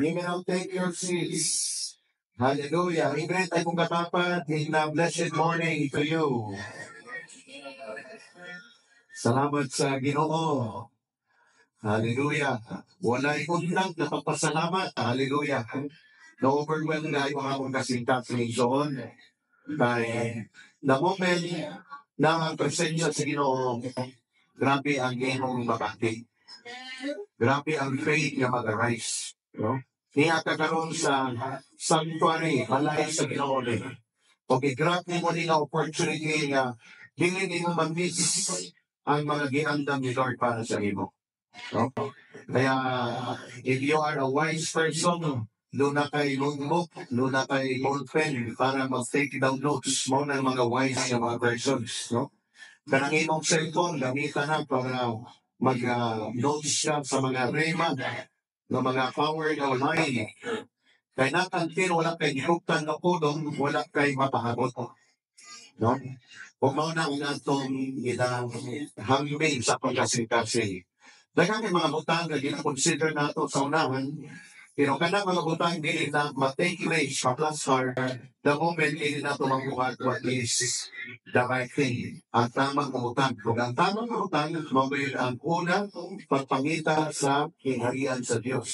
You may now take your seats. Hallelujah. Ingrid, ay kong katapat in a blessed morning to you. Salamat sa Ginoo. Hallelujah. Wala'y unang napapasalamat. Hallelujah. Na-overwhelm na yung akong kasingkat sa Luzon. Kay the moment na ang presensya sa Ginoo, grabe ang ginong mabati. Grabe ang faith nga mag-arise. No? Niya kakaroon sa sanctuary, balay sa Ginoo ni. Okay, grabe mo ni nga opportunity nga dili nimo ma-miss ang mga giandam ni Lord para sa imo. No? Kaya if you are a wise person, doon na kay notebook, doon na kay ballpen para mag-take down notes mo ng mga wise na mga persons. No? Kanang imong cellphone, gamitan na para mag-notes siya sa mga rema ng mga power na online. Kaya natantin, wala kay gihuptan na po doon, wala kay mapahabot. No? Kung mauna ang atong hambing sa pagkasing-kasing. Daghang mga butang na gina-consider nato sa unahan, pero kanang mga butang dili na ma-take place sa plasar the moment dili na ito magbuhat what is the right thing. Ang tamang butang. Kung ang tamang butang, mabayon ang una pagpangita sa kingharian sa Diyos.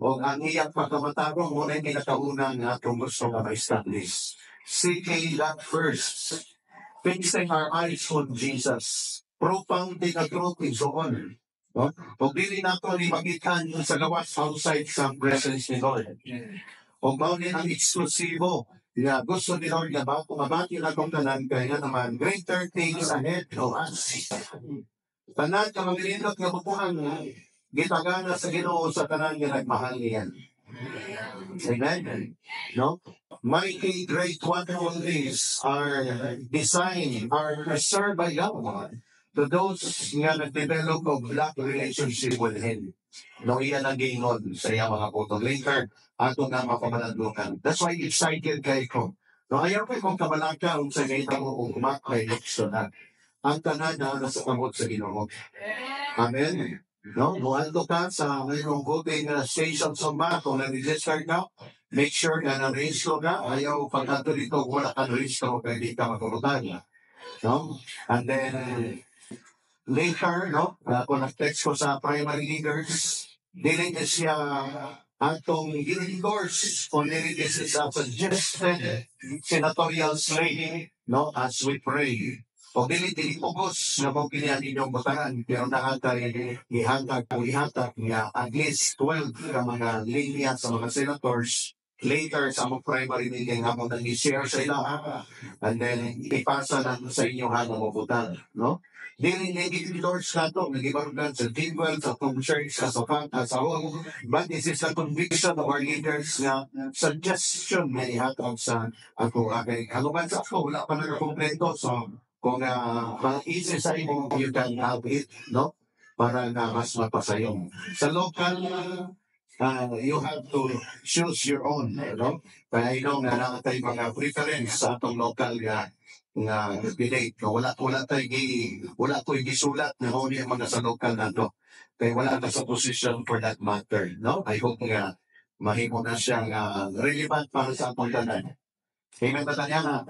O ang iyang pagkamatagong muna yung kinakaunang nga itong gusto nga ma-establish. Seeking that first. Fixing our eyes on Jesus. Propounding a truth is on. No? Kung dili na ito limagitan sa gawas outside sa presence ni Lord. Kung maunin ang eksklusibo na gusto ni Lord na ba, kung mabati na itong tanan, kaya naman, greater things ahead of us. Tanan ka maglindot nga bubuhan, gitagana sa Ginoo sa tanan nga nagmahal niyan. Amen? No? Mighty, great, wonderful things are designed, are preserved by God to those nga nag-develop of black relationship with Him. No, iyan ang gingon sa iya mga putong. Later, ato nga mapamalandukan. That's why excited kay ko. No, ayaw ko kung kamalaka kung sa gaita mo kung kumakay so na ang tanan na nasa kamot sa Ginoo. Amen? No, muando ka sa mayroong voting station sa mga kung nag-register ka, make sure na na-register ka. Ayaw pagkanto dito, wala ka na-register kaya di ka matulutan. No? And then, later, no, kung nag-text ko sa primary leaders, dili na siya atong endorse kung dili this is a suggested senatorial slate, no, as we pray. O dili pugos na mo pilihan inyong butaran, pero nakatay ihatag nga at least 12 ka mga linya sa mga senators later sa mga primary meeting habang nag-share sa ila and then ipasa na sa inyo habang mabutan, no? Dili nag-endorse na ito, nag-ibarugan sa Tingwell, sa Tom Church, sa Sofanta, sa Hong. But this is a conviction of our leaders na suggestion na ihatag sa ako. Okay, ano ba sa ako? Wala pa nag-komplento. So, kung easy sa imo, you can have it, no? Para na mas mapasayong. Sa local, you have to choose your own, no? Kaya nga na tayo mga preference sa atong local nga debate. Wala tayo gisulat na huli ang mga sa local na to. Kaya wala ka sa position for that matter, no? I hope nga mahimo na siyang relevant para sa atong tanan. Amen ba tayo na?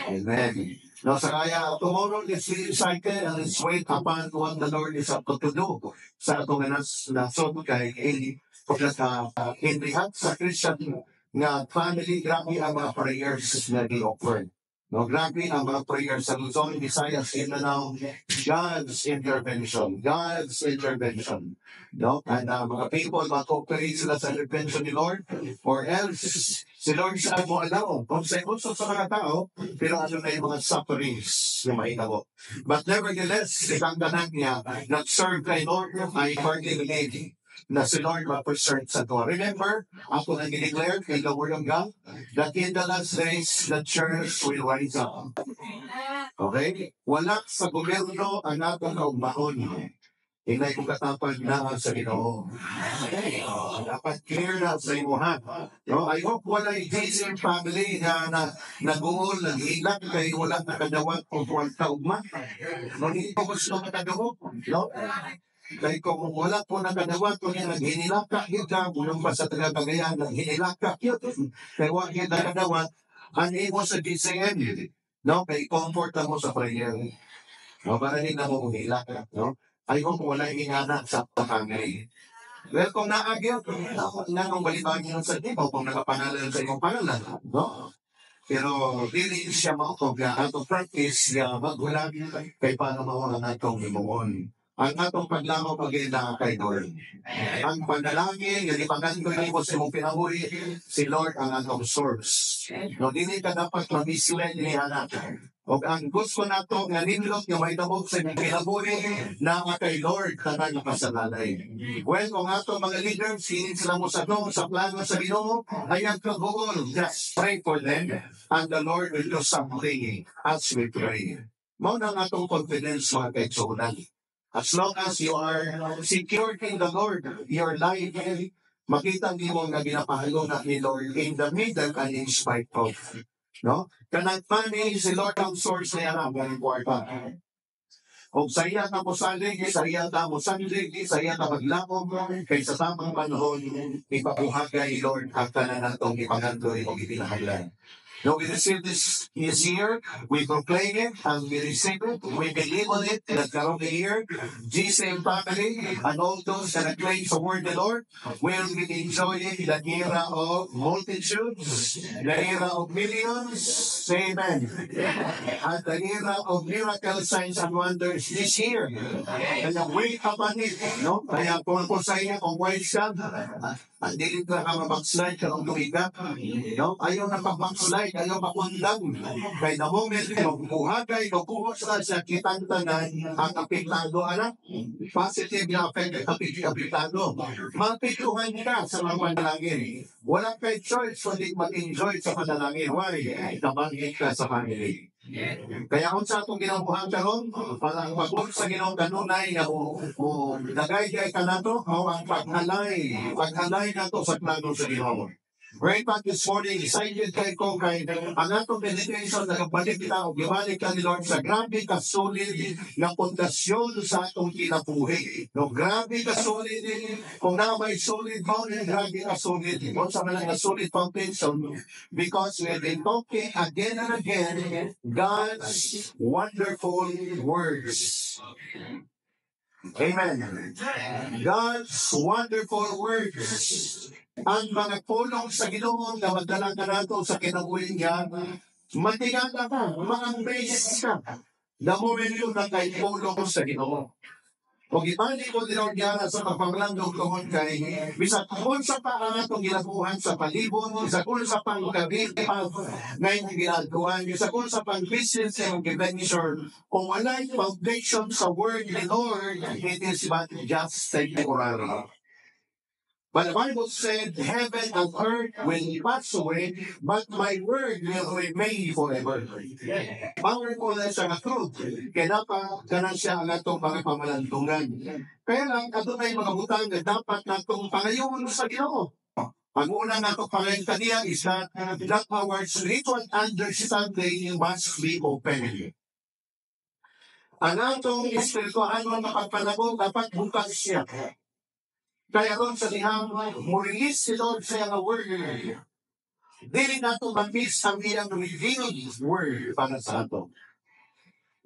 Amen. No, sa kaya, tomorrow, let's be excited and let's wait upon what the Lord is up to do sa atong nasod kay Eli. Pagkat hinrihat sa Christian nga family, grabe ang mga prayers na di-offer. No, grabe ang mga prayers sa Luzon, Visayas, Mindanao, God's intervention. No? And mga people, mag-cooperate sila sa intervention ni Lord, or else, si Lord sa mo alaw. Kung sa gusto sa mga tao, pero ano na yung mga sufferings na mahinago. But nevertheless, isang ganang niya, nag-serve kay Lord, ay partly related na si Lord ma-preserve sa ito. Remember, ako na gineclare kay the Word of God that in the last days, the church will rise up. Okay? Wala sa gobyerno ang nato na umahon. Inay kong katapag na sa Ginoo. Dapat clear na sa imuhan. No? I hope wala yung family na nag-uol, nag-ilag, kay wala na kadawat o 12 taugma. No, hindi ko gusto matagawa. No? Kaya kung wala po nakadawat, kung yan naghinilaka, yun ka, bulong pa sa taga-Cagayan, naghinilaka, yun. Kaya wala yung nakadawat, unable sa DCM, no? Kaya comfort mo sa prayer. No? Para din na mo hilaka, no? Ayaw ko wala yung ingana sa family. Well, kung naagyan, na kung balibagin sa tipo, kung nakapangalan sa iyong pangalan, no? Pero dili siya mautog na atong practice nga magwala kay paano mawala natong limuon. Ang atong paglamaw pag-ina kay Lord. Ang panalangin, yung ipangan ko mo sa mong pinabuhi, si Lord ang atong source. No, dili ka dapat mamislen ni anak. O ang gusto nato nga nindot nga may tabog sa mong pinabuhi na kay Lord tanan nakasalalay. Well, kung ato mga leaders, sinit sila mo sa plano sa Ginoo, ayan ka Google, just pray for them and the Lord will do something as we pray. Mao na nga atong confidence mga kaigsunan. As long as you are secured in the Lord, your life, makita mo nga ginapahalo na ni Lord in the middle and in spite of. No? Kanang money, si Lord ang source niya na very important. O saya na mo salig, saya na mo sandig, saya na maglakog, kay sa tamang panahon, ipabuhagay Lord ang tanan natong ipangandoy o ipinahaglan. No, we receive this year, we proclaim it, and we receive it, we believe on it, that karong the year, GCM family, and all those that claim the word of the Lord, will be enjoying the era of multitudes, the era of millions, amen, and the era of miracle signs and wonders this year. And wait upon it, no? Kaya kung ako sa iyo, kung wise ka, hindi ka mabackslide ka ng tumiga, no? Ayaw na pag-backslide, ayaw makundang. Kaya the moment, magbuhagay, magbuhos na sa kitang tanan, ang apektado, anak, positive na apektado. Mapituhan ka sa mga panalangin. Walang kay choice, kundi mag-enjoy sa panalangin. Why? Nabanggit ka sa family. Kaya kung sa atong ginabuhan karon, parang pag sa Ginoong kanunay nga o nagay ka nato, o ang paghalay nato sa plano sa Ginoo. Right back this morning, excited kay ko kay ang atong meditation na kapalik kita o gibalik ka ni Lord sa grabe ka solid na pundasyon sa atong kinabuhi. No, grabe ka solid kung na may solid mountain, grabe ka solid. Kung sa mga nga solid foundation, because we have been talking again and again God's wonderful words. Amen. God's wonderful words. Ang mga pulong sa Ginoo na magdala ka nato sa kinabuhi niya, matigala ka, mga-amazed ka. The moment yun na kay pulong sa Ginoo. Kung ibalik ko din ang gyara sa pagpamlandong tungkol kay bisag kung sa pa ang atong ginabuhan sa palibot, bisag kung sa pangkabit ngayon ginagawa, bisag kung sa pang-business and venture, kung wala yung foundation sa word ni Lord, it is but just temporary. But the Bible said, heaven and earth will pass away, but my word will remain forever. Powerful na siya nga truth. Kaya dapat ganun siya ang atong mga pamalantungan. Kaya lang, ato na yung mga butang na dapat natong pangayon sa Ginoo. Ang una natong pangayon kaniya is that our spiritual understanding must be open. Ang atong espiritual na pagpanabong dapat bukas siya. Kaya kung sa dihang mo-release si Lord sa iyang word, dili nato mag-miss ang iyang revealed word para sa ato.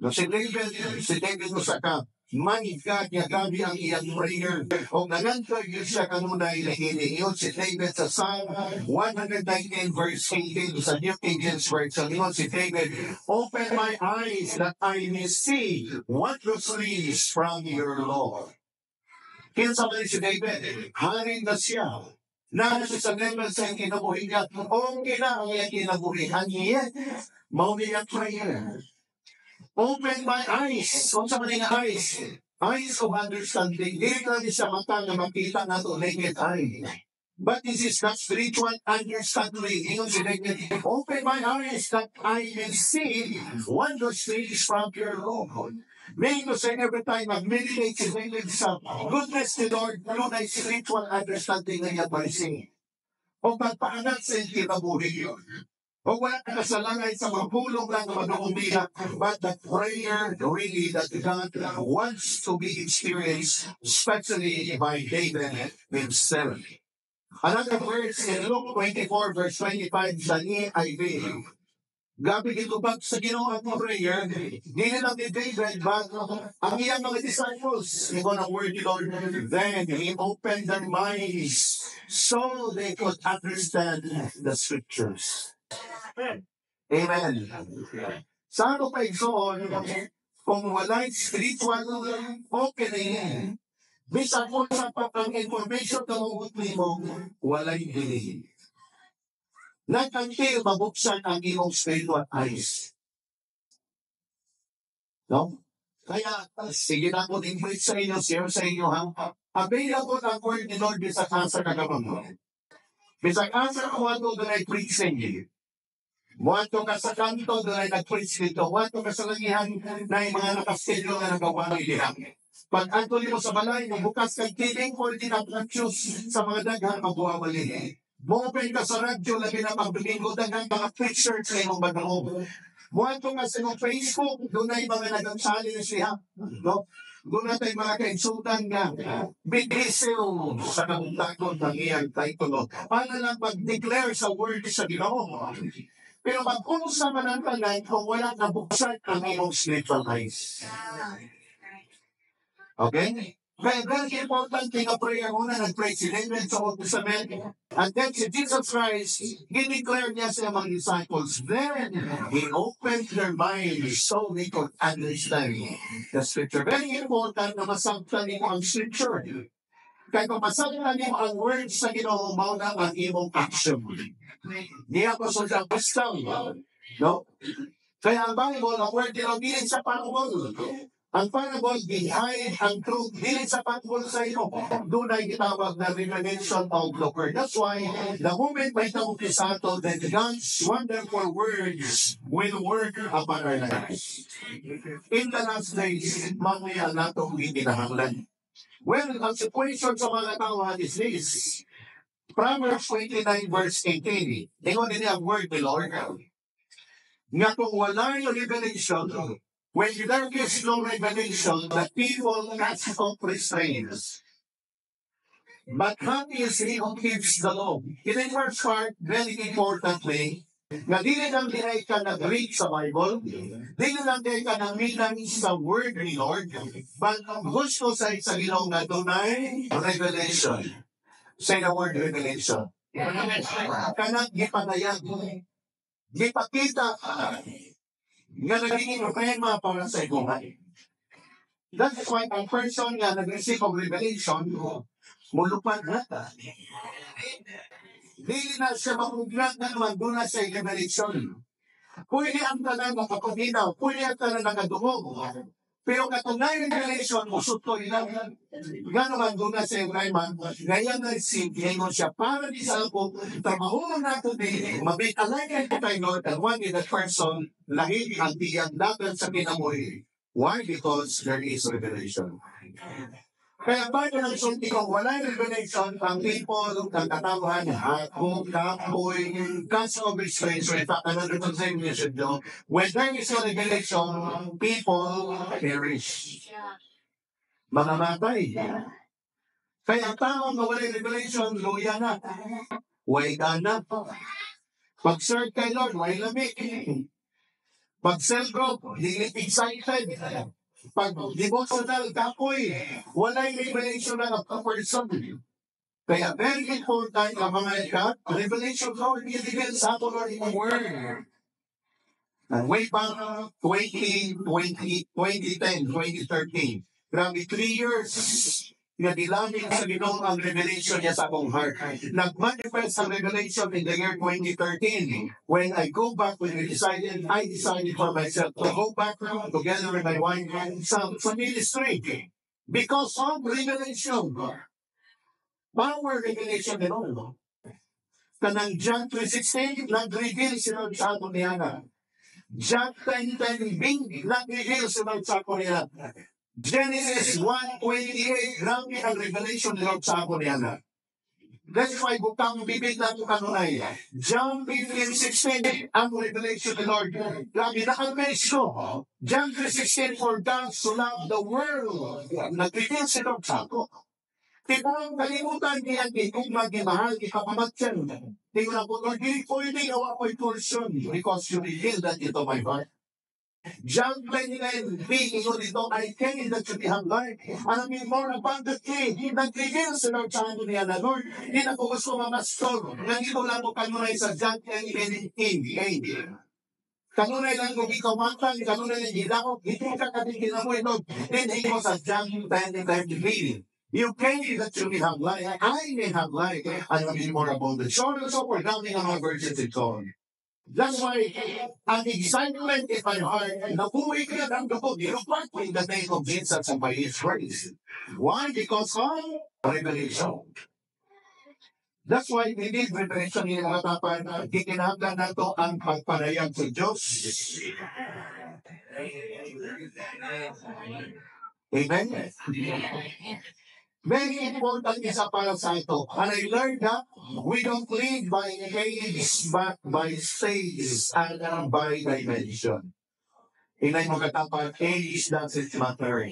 No, si David mo sa ka, manid ka, niya gabi ang iyang prayer. O nangantoy yun siya kanunay na hinihiyon si David sa Psalm 119 verse 18 sa New King James Version. Si David, open my eyes that I may see wondrous things from your Lord. Kinsa man si David, haring na siya. Nasa sa level sa kinabuhi niya, okay na ang iyang kinabuhi. And yet, mauni ang prayer. Open my eyes. Kung sa maning eyes of understanding. Dito na siya mata na makita na ito naked eye. But this is not spiritual understanding. Ingon si David, open my eyes that I may see wondrous things from your Lord. May to say every time mag-meditate si David sa goodness ni Lord, yun ay spiritual understanding na niya parising. O pagpaanat sa kinabuhi yun. O wala ka kasalanan sa mapulong lang na mag-uumila, but the prayer really that God wants to be experienced, especially by David himself. Another verse in Luke 24 verse 25 sa NIV, gabi gitubag sa Ginoo ang prayer, dili lang ni David, but ang iyang mga disciples, ito ang word ni Lord, then He opened their minds so they could understand the scriptures. Amen. Sa ano pa igsoon, kung wala'y spiritual opening, bisan kung sa papang information na mabuti mo, wala'y bilhin. Nagkantil mabuksan ang iyong spiritual eyes. No? Kaya, sige na ko din-preach sa inyo, share sa inyo, ha? Available ang word ni Lord sa kansa kagabang mo. Bisag answer ko ato doon ay preach sa inyo. Muadto ka sa kanto doon ay nag-preach dito. Muadto ka sa langihan na yung mga nakaskedyo na nagawa ng ilihang. Pag anto mo sa balay, bukas kang kiling or choose sa mga daghang mabuwawali. Mo-open ka sa radyo, labi na pag-domingo, daghang mga pictures sa imong bagong. Muadto nga sa imong Facebook, doon ay mga nag-challenge na siya. No? Doon natin mga kainsultan nga, bitisil sa kamuntakon ng iyang titulo. Para lang pag-declare sa word sa Ginoo. Pero pag-unsa man ang tanan kung wala nabuksan ang iyong spiritual eyes. Okay? Kaya very important thing ang prayer muna, nag-pray si David sa Old Testament. And then si Jesus Christ, gineclare niya sa mga disciples. Then, He opened their minds so they could understand the Scripture. Very important na masabtan niyo ang Scripture. Kaya kung masabtan niyo ang words sa Ginoo, mauna ang imong action. Di ako sa wisdom. No? Kaya ang Bible, ang word nila, dili sa parable. Ang parable, behind ang truth, dili sa parable sa iyo. Doon ay gitawag na revelation of the word. That's why, the moment may tawag sa ato, that God's wonderful words will work upon our lives. In the last days, mamaya natong itinahanglan. Well, ang situation sa mga tao is this. Proverbs 29 verse 18. Ingon din ang word ni Lord. Nga kung wala yung revelation, when there is no revelation, the people cast off restraints. But happy is he who keeps the law. In the first part, very importantly, nga dili lang dihay ka nag-read sa Bible, dili lang dihay ka namilang sa word ni Lord, but gusto sa Ginoo nga dunay revelation. Say the word revelation. Kanang gipadayan. Gipakita nga naging problema para sa buhay. That's why ang person nga nag-receive of revelation, mulupad na. Dili na siya makugnat na naman doon na sa revelation. Pwede ang tanan nakapaginaw, pwede ang tanan nakadungog. Pero katunayan ng revelation, musutoy lang. Nga naman doon na sa Ibrahim, ngayon na singingon siya para di sa ako, trabaho na ito din, mabitalagan ko tayo, Lord, and one in that person, lahig ang tiyang dapat sa pinamoy. Why? Because there is revelation. Kaya bago nagsulti ko, wala revelation, ang people, ang katawahan, ako, kapoy, cast of restraints, in fact, another consignation nyo, when there is a revelation, people perish. Mga matay. Kaya ang tao na wala revelation, luya na. Way ganap. Pag-serve kay Lord, way lamig. Pag-cell group, hindi excited. Pag devotional kapoy, wala yung revelation na person. Kaya very important ang mga ikat, revelation Lord, i-reveal sa ato Lord yung word. And way back 2010, 2013, grabe 3 years, nadilamin sa Ginoo ang revelation niya sa akong heart. Nag-manifest ang revelation in the year 2013. When I go back, I decided for myself to go back together with my wife sa ministry. Because of revelation. Power revelation and all. Kanang John 3:16, nag-reveal sila sa ato niya na. John 10:10, nag-reveal sila sa ato niya. Genesis 1:28, grabe ang revelation ni Lord sa ako niya na. That's why bukang bibig natin kanunay. John 15:16, ang revelation ni Lord. Lagi na-amaze ko. John 3:16, for God so loved the world. Nag-reveal si Lord sa ako. Di ko ang kalimutan niya, di kong magimahal, ikapamatyan. Di ko na po, Lord, di ko hindi gawa ko'y portion because you revealed that into my heart. John 29, ingon dito, I came that you be have life. Alam niyo more abundantly, nag-reveal sa Lord sa amin niya na, Lord, hindi na ko gusto mamastor. Nandito lang ko kanunay sa John 10:18. Kanunay lang kung ikaw matang, kanunay lang gilakot, hindi ka katingin na mo, Lord. Hindi ko sa John 10:33. You came that you may have life. I may have life. I will be more abundant. So on and so forth, down in our verses it's on. That's why ang excitement in my heart, nabuhay ka ng dugo, nilupat in the name of Jesus and by His grace. Why? Because of revelation. That's why we need revelation in mga tapan. Kikinahanglan nato ang pagpanayag sa Diyos. Amen? Very important isa para sa ito. And I learned that we don't live by age, but by stage and by dimension. Inay mo katapan, age doesn't matter.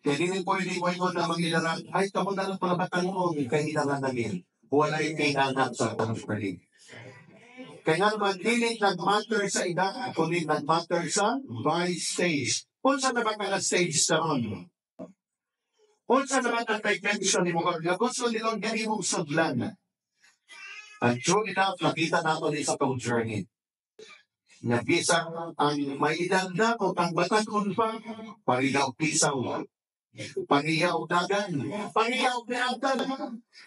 Kaya hindi po hindi mo na mag-ilaran, ay kamo na lang palabatan mo, kaya hinangan namin. Wala'y kailangan sa pag-pray. Kaya nga naman, hindi nag-matter sa edad, kundi nag-matter sa by stage. Kung saan naman ka stage sa ron? Kung saan naman ang dimension ni mga gusto nilang gani mong sudlan? And true enough, nakita natin sa itong journey. Nabisa ang may edad na o ang batakon pa, parigaw pisaw. Paniyaw dagan, paniyaw pinagdan.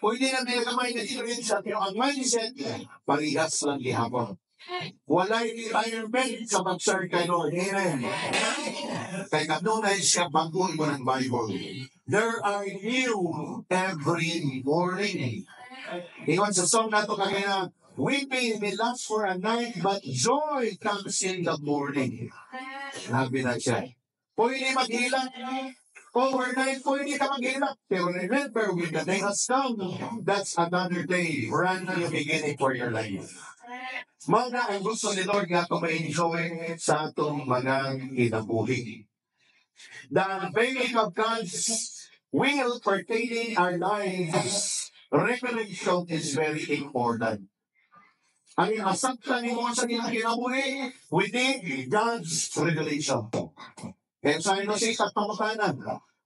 Pwede na may kamay na experience at yung ang mindset, parihas lang gihapon. Walay retirement sa pag-serve kay Lord. Amen. Kaya kanunay siya bagoy mo ng Bible. There are new every morning. Ingon sa song na ito kanina, weeping may last for a night, but joy comes in the morning. Sabi na siya. Pwede maghilang. Overnight, pwede ka maghilak. Pero remember, when the day has come, that's another day, brand new beginning for your life. Mga ang gusto ni Lord nga kung ma-enjoy sa atong mga kinabuhi. The unveiling of God's will pertaining our lives, revelation is very important. Ang asaktan ni mo sa kinabuhi, we need God's revelation. Kaya sa ino siya pamakanan.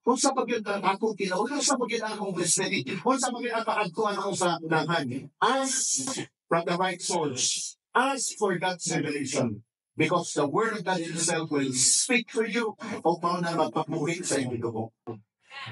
Kung sa pagyan akong kinaul, kung sa pagyan akong destiny, kung sa pagyan akong sa unahan, ask from the right source. Ask for God's revelation. Because the Word of God Himself will speak for you o paano na magpapuhin sa inyo dugo.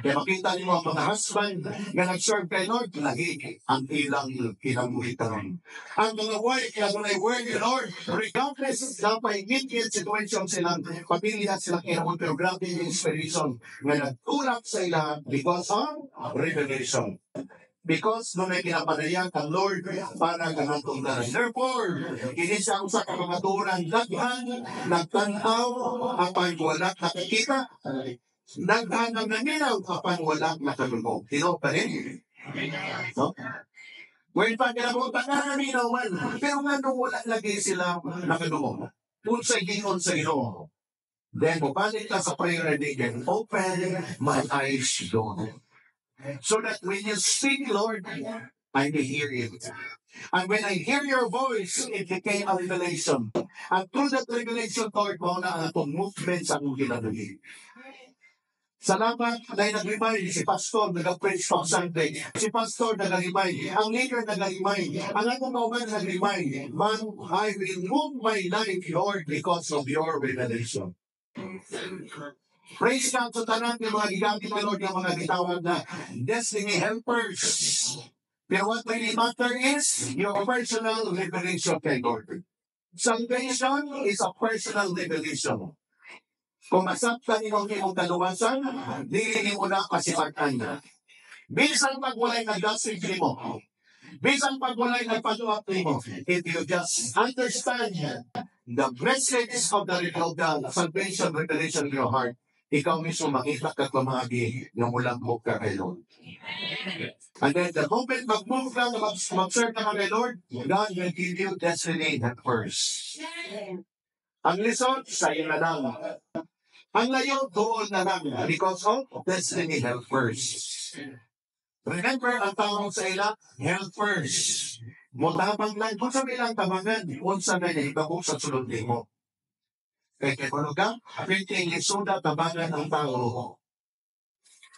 Kaya makita niyo ang mga husband na nag-serve kay Lord, lagi ang ilang kinabuhitan. Ang mga wife na kung ay-word ni Lord, regardless na pa-immediate situation silang pamilya silang kinabot, pero grabe yung inspiration na nagtulak sa ila because of revelation. Because nung may kinapanayang ang Lord para ganatong daray. Therefore, hindi siya sa kamaturan daghan, nagtanaw, apan wala nakikita, daghan ng naminaw, apan wala nakatulog. Tino pa rin. No? Ngayon pa, kinabutan na naminaw man. Pero nga nung wala lagi sila nakatulog. Kung sa gingon sa ino. Then, mabalik ka sa prayer and again, open my eyes, Lord. So that when you speak, Lord, I may hear you. And when I hear your voice, it became a revelation. And through that revelation, Lord, mo na ang atong movement sa akong ginagawa. Salamat na nag-remind si Pastor, nag-preach on Sunday. Si Pastor nag-remind. Ang leader nag-remind. Ang atong kauman nag-remind. Man, I will move my life, Lord, because of your revelation. Praise God sa tanan ng mga gigamit ng Lord ng mga gitawag na destiny helpers. Pero what really matter is your personal revelation kay Lord. Salvation is a personal revelation. Kung masaktan ninong imong kaluwasan, dili mo na kasipag-an. Bisan pag walay nag-gasig mo, bisan pag walay nagpaluap mo, if you just understand the message of the salvation revelation in your heart, ikaw mismo makita ka pamagi na mulang mo ka kay Lord. And then the moment mag-move ka, mag-serve ka kay Lord, God will give you destiny at first. Ang result, sa'yo na lang. Ang layo, doon na lang. Because of destiny health first. Remember, ang tawag sa ila, health first. Mutabang lang, kung sa bilang tabangan, kung sa ganyan, ikaw sa sulod mo. Kaya kung ka, pwede isuda tabangan ang tao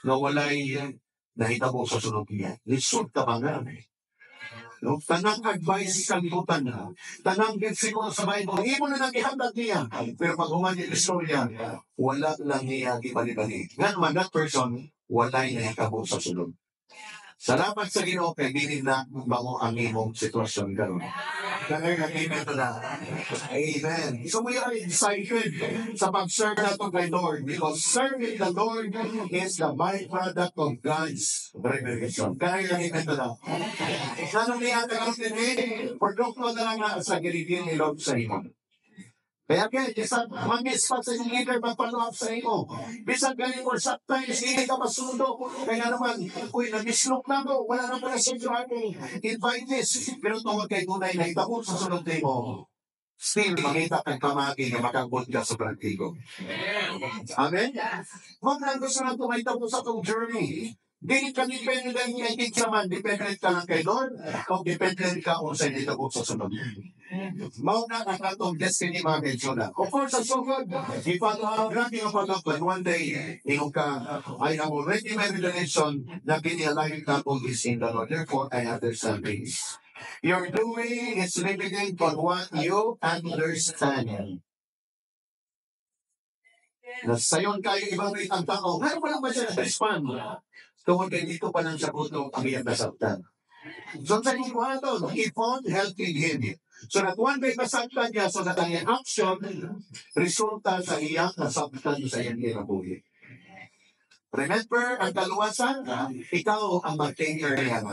na walay nahitabo sa sulod niya. Lisod tabangan eh. No, tanang advice sa libutan na. Tanang siguro sa Bible, hindi mo na nag-ihandad niya. Pero pag human yung istorya, wala lang niya ibali-bali. Nga naman, that person, wala yung nahitabo sa sulod. Salamat sa Ginoo kay dili na bango ang imong sitwasyon karon. Kaya amen to na. Amen. So we are excited sa pag-serve natin kay Lord because serving the Lord is the byproduct of God's revelation. Kaya amen to na. Anong niya tagaw din produkto na lang sa gilid ni Lord sa imo. Kaya isang mamiss pa sa inyong leader magpalawap sa iyo. Bisag galing or sometimes, hindi ka masundo. Kaya naman, uy, namislok na mo. Wala na pala sa inyo invite this. Pero tungkol kay tunay na itabot sa sunod mo. Still, makita kang pamagi na makabot ka sa praktigo. Amen? Huwag lang gusto na tumaitabo sa itong journey. Dili ka dependent lang kay Kitsaman, dependent ka lang kay Lord, o dependent ka kung saan itabot sa sunod. Mauna ang atong destiny mga kaibigan. Of course, sa sugod, grabe ang pagkapan. One day, inong ka, I have already made the revelation na kinialayin ka kung is in the Lord. Therefore, I understand this. Your doing is limited on what you understand. Nasayon kayo ibang ang tao. Ngayon pa lang ba siya na-respond? Tungkol kay dito pa lang sa puto ang iyang nasaktan. So, sa inyo ito, keep on helping him. So that one day masaktan niya, so that ang iyang action, resulta sa iyang nasaktan sa iyang kinabuhi. Remember, ang kaluwasan, ikaw ang mag-take-care niya.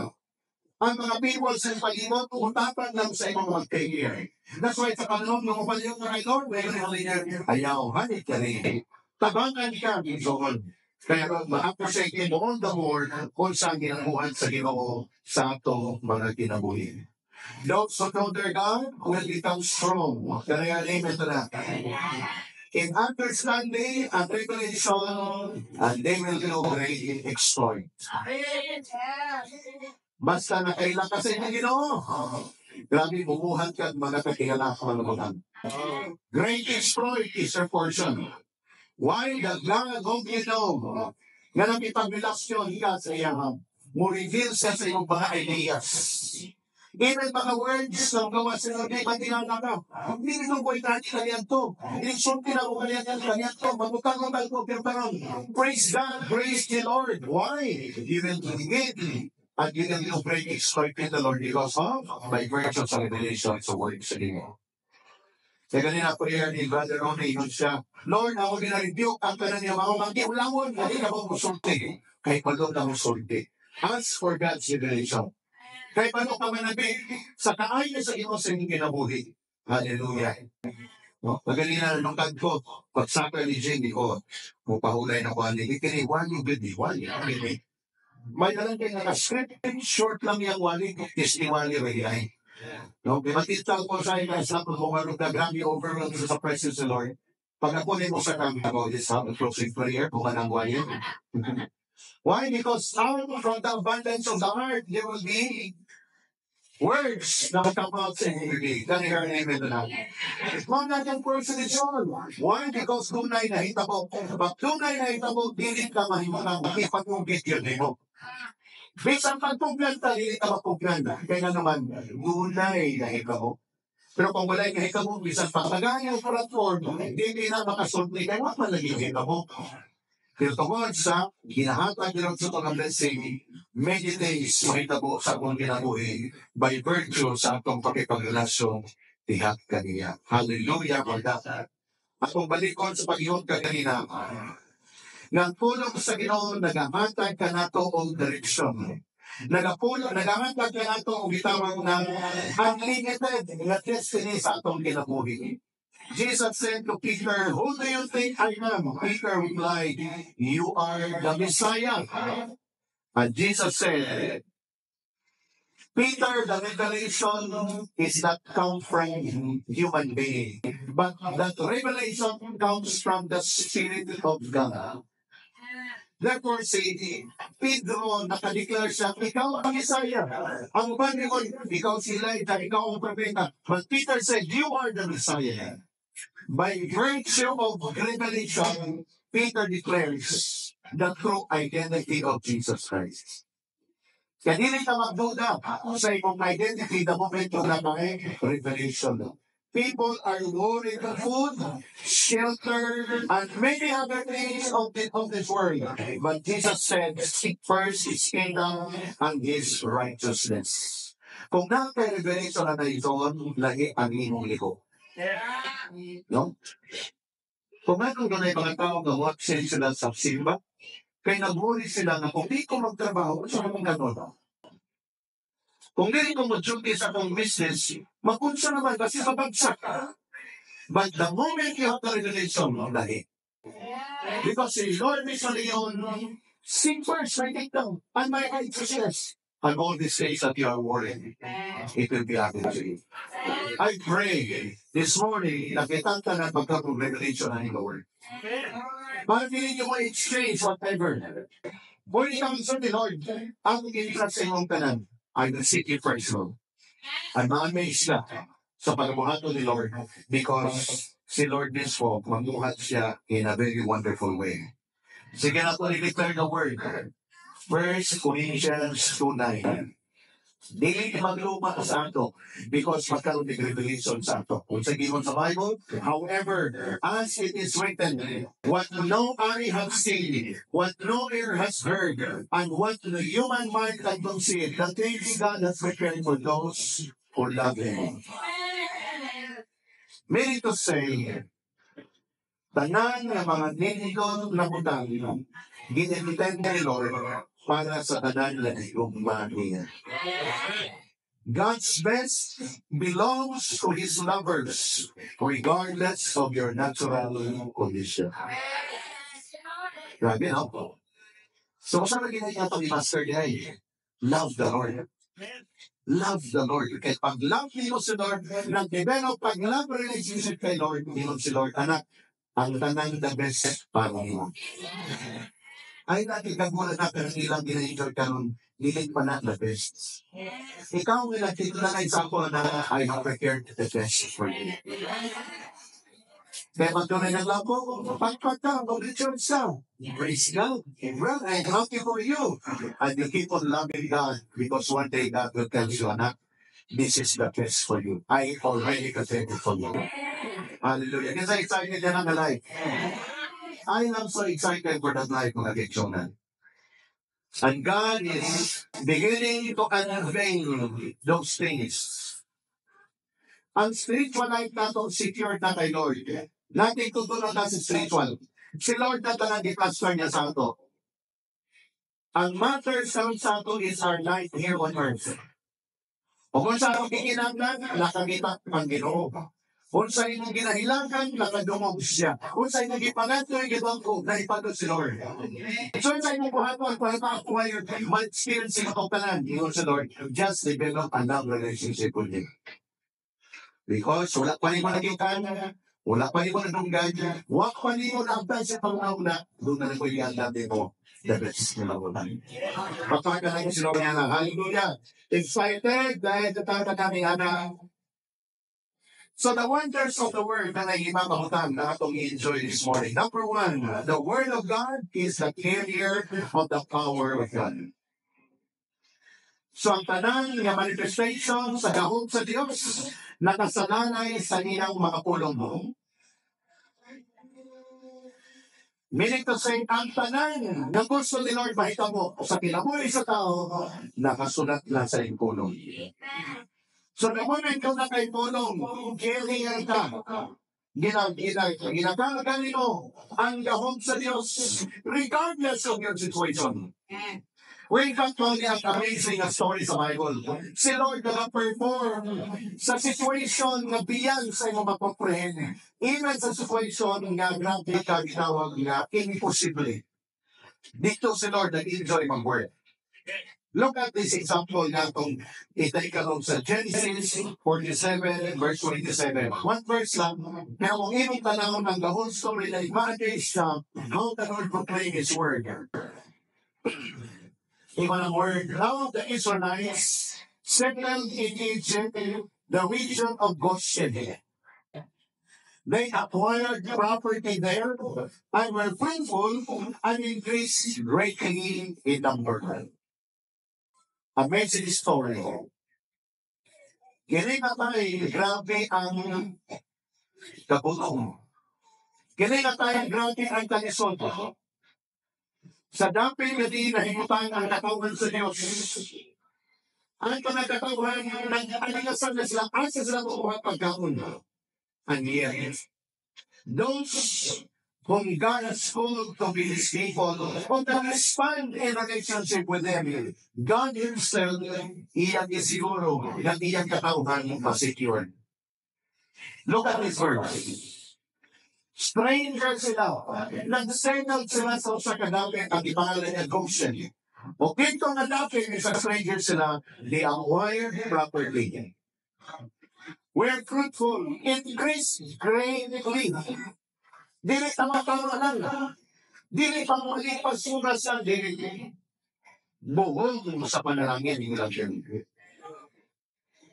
Ang mga people sa palimot, umutapan lang sa imong mag-take-care. That's why sa kanong nung upaliyong na kay Lord, ayaw, hanit ka rin. Tabangan ka, Lord. Kaya ma-appreciate mo all the more kung saan ginabuhan sa Ginoo sa ato mga kinabuhi. Those who know their God will become strong. Kaya amen to that. In understanding and revelation, and they will do great exploit. Basta nakailang ka sa inyo Ginoo. Grabe, bumuhan ka at mga kakihalakman naman. Great exploit is your portion. Why the God of you know? Nga nakipagrelasyon ka sa iyang mo reveal sa iyong mga ideas. Even mga words ng gawa sa Lord, may tinala ka. Hindi nito ko itati kanyan to. Insulti na ko kanyan to. Magutang mo tayo pero praise God, praise the Lord. Why? Even to begin. And you can break exploit in the Lord because of by virtue of revelation sa word sa Ginoo. Kaya ganina prayer ni Brother Ronnie, yun siya, Lord, ako ginaribuke ang kanan niya mga ulangon, hindi na ako musulti. Kahit palo na musulti. Ask for God's revelation. Kahit paano ka manabi, sa kaayo sa iyo sa inyong kinabuhi. Hallelujah. No, magalina nung kagpo, pagsaka ni Jenny, mupahulay na ko, hindi wali, hindi wali. May nalang kayo naka-script, short lang yung wali, testimony rin. No, makita ko sa inyo sa pagbumarong na grabe overwhelmed sa presence of the Lord. Pag napunin mo sa kami ako, just have a closing prayer, bumanangwa yun. Why? Because out from the abundance of the heart, there will be words na come out sa inyo. Can you hear an amen to that? Kung natin person is yun. Why? Because tunay na hitabo. Pag tunay na hitabo, dilit ka mahimulang makipag-ugit yun mo. Bisang pagpuglan tayo, hindi ka mapuglan na. Kaya naman, gulay na ikaw. Pero kung wala yung ikaw, bisang pagpagaya sa platform, hindi na makasulti kayo, wala man naging ikaw. Pero tungkol sa ginahatag nila sa itong blessing, meditates, makita po sa akong ginabuhi by virtue sa atong pakipagrelasyon, tihat kanina. Hallelujah, mga at kung balikon sa pag-ihot ka kanina, ng pulong sa Ginoo nagamatag ka nato og direksyon. Nagamatag ka nato og gitawag ng unlimited na destiny sa atong kinabuhi. Jesus said to Peter, "Who do you think I am?" Peter replied, "You are the Messiah." And Jesus said, Peter, the revelation is not come from human being, but that revelation comes from the Spirit of God. Therefore, si Pedro, nakadeclare siya, ikaw ang Messiah. Ang Panginoon, ikaw si Elijah, ikaw ang propeta. But Peter said, you are the Messiah. By virtue of revelation, Peter declares the true identity of Jesus Christ. Kaya hindi ka magduda sa imong identity the moment you have a revelation. People are worried about food, shelter, and many other things of this world. But Jesus said, seek first His kingdom and His righteousness. Kung naka-revelation na ito, lahi ang imong liko. No? Kung ano na yung mga tao na watch sila sa simba, kaya nag-worry sila na kung di ko magtrabaho, saan akong gano'n? Kung hindi ko mag-duty sa akong business, mapunsa naman kasi mabagsak. But the moment you have the revelation, lahi. Because the Lord is on your seek first, write it down, and my righteousness. And all these days that you are worried, it will be happening to you. I pray this morning, nakita ka na pagkakong revelation ng Lord. Para hindi nyo ma-exchange whatever. Pwede kang sa the Lord, ang i-trust sa inyong tanan. I will seek you first, Lord. I'm amazed na sa pagbuhato ni Lord because si Lord mismo, magbuhat siya in a very wonderful way. Sige na po, i-declare the word. 1 Corinthians 2:9. Dili magluma sa ato because magkaroon ng revelation sa ato. Kung sa given sa Bible, however, as it is written, what no eye have seen, what no ear has heard, and what the human mind can conceive, the things God has prepared for those who love Him. Meaning to say, tanan ng mga ninigon na butang, ginimitan ni Lord para sa tanan na iyong God's best belongs to His lovers, regardless of your natural condition. Grabe, no? So, saan na ginagawa ito ni Pastor Jay? Love the Lord. Love the Lord. Kaya pag love niyo si Lord, nag-develop pag love relationship kay Lord, niyo si Lord, anak, ang tanang the best para niyo. Ay natin kagulat na pero nilang ginagawa karon niling pa na the best. Ikaw ang nakita na example na I have prepared the best for you. Kaya pag tunay ng love mo, pagpata, mag-rejoice ka. Praise God. Well, I'm happy for you. And you keep on loving God because one day God will tell you, anak, this is the best for you. I already prepared it for you. Hallelujah. Kasi excited yan ang life. I am so excited for that life, mga kaibigan. And God is beginning to unveil those things. Ang spiritual life natin secure na kay Lord. Natin tutulong na sa spiritual. Si Lord na talagang i-transfer niya sa ato. Ang matter sa ato is our life here on earth. O kung sa ato kikinanglan, nakakita ang Ginoo. Kung sa inyong ginahilangan, nakadumog siya. Kung sa inyong ipanatoy, gitangko, naipagod si Lord. So sa inyong buhaton, para ma-acquire, ma-experience yung kapanan, yun si Lord, just develop a love relationship with Him. Because wala pa rin mo nagitan, wala pa rin mo nadunggan, wala pa rin mo naabdan sa pangawla, doon na ko yung natin mo. The best na magulang. Pagkaka na yung sinong niya na, hallelujah. Excited dahil tatawag na kami anak. So the wonders of the Word na naimamahutan na itong enjoy this morning. Number one, the Word of God is the carrier of the power of God. So ang tanan ng manifestation sa gahom sa Diyos, nakasalanay sa ilang mga pulong mo. Meaning to say, ang tanan ng gusto ni Lord mahitabo sa kinabuhi sa tao, nakasulat na sa iyong pulong. So the moment kung nakaipulong, carrier ka, ginagagalin mo ang gahom sa Diyos regardless of your situation. We can't only have amazing na story sa Bible. Si Lord nag-perform sa situation na beyond sa imo makomprehend. Even sa situation nga grabe ka ginawag nga imposible. Dito si Lord nag-enjoy mag-work. Look at this example na itong ita'ikalong sa Genesis 47, verse 27. One verse lang, pero kung ibig tanawin ng the whole story, like manage how the Lord proclaim His word. Iba ng word, now the Israelites settled in Egypt, the region of Goshen. They acquired property there and were fruitful and increased greatly in number. Amazing story. Kini na tayo, grabe ang kabutong. Kini na tayo, grabe ang kalisod. Sa dapit na di nahimutan ang katawan sa Diyos. Ang panagkatawan ng aligasan na sila, asa sila kukuha pagkaon. And yet, those whom God has called to be His people, who can expand in relationship with them, God Himself, iyang isiguro, ng iyang katauhan ma-secure. Look at this verse. Stranger sila. Nag-settle sila sa kadapit ang ipangalan niya Goshen. O dito na dapit sa stranger sila, they acquired property. We're fruitful, increase greatly. Dili tama-tama lang. Dili pa malipas sura sa dili. Buhol sa panalangin ng ilang siya.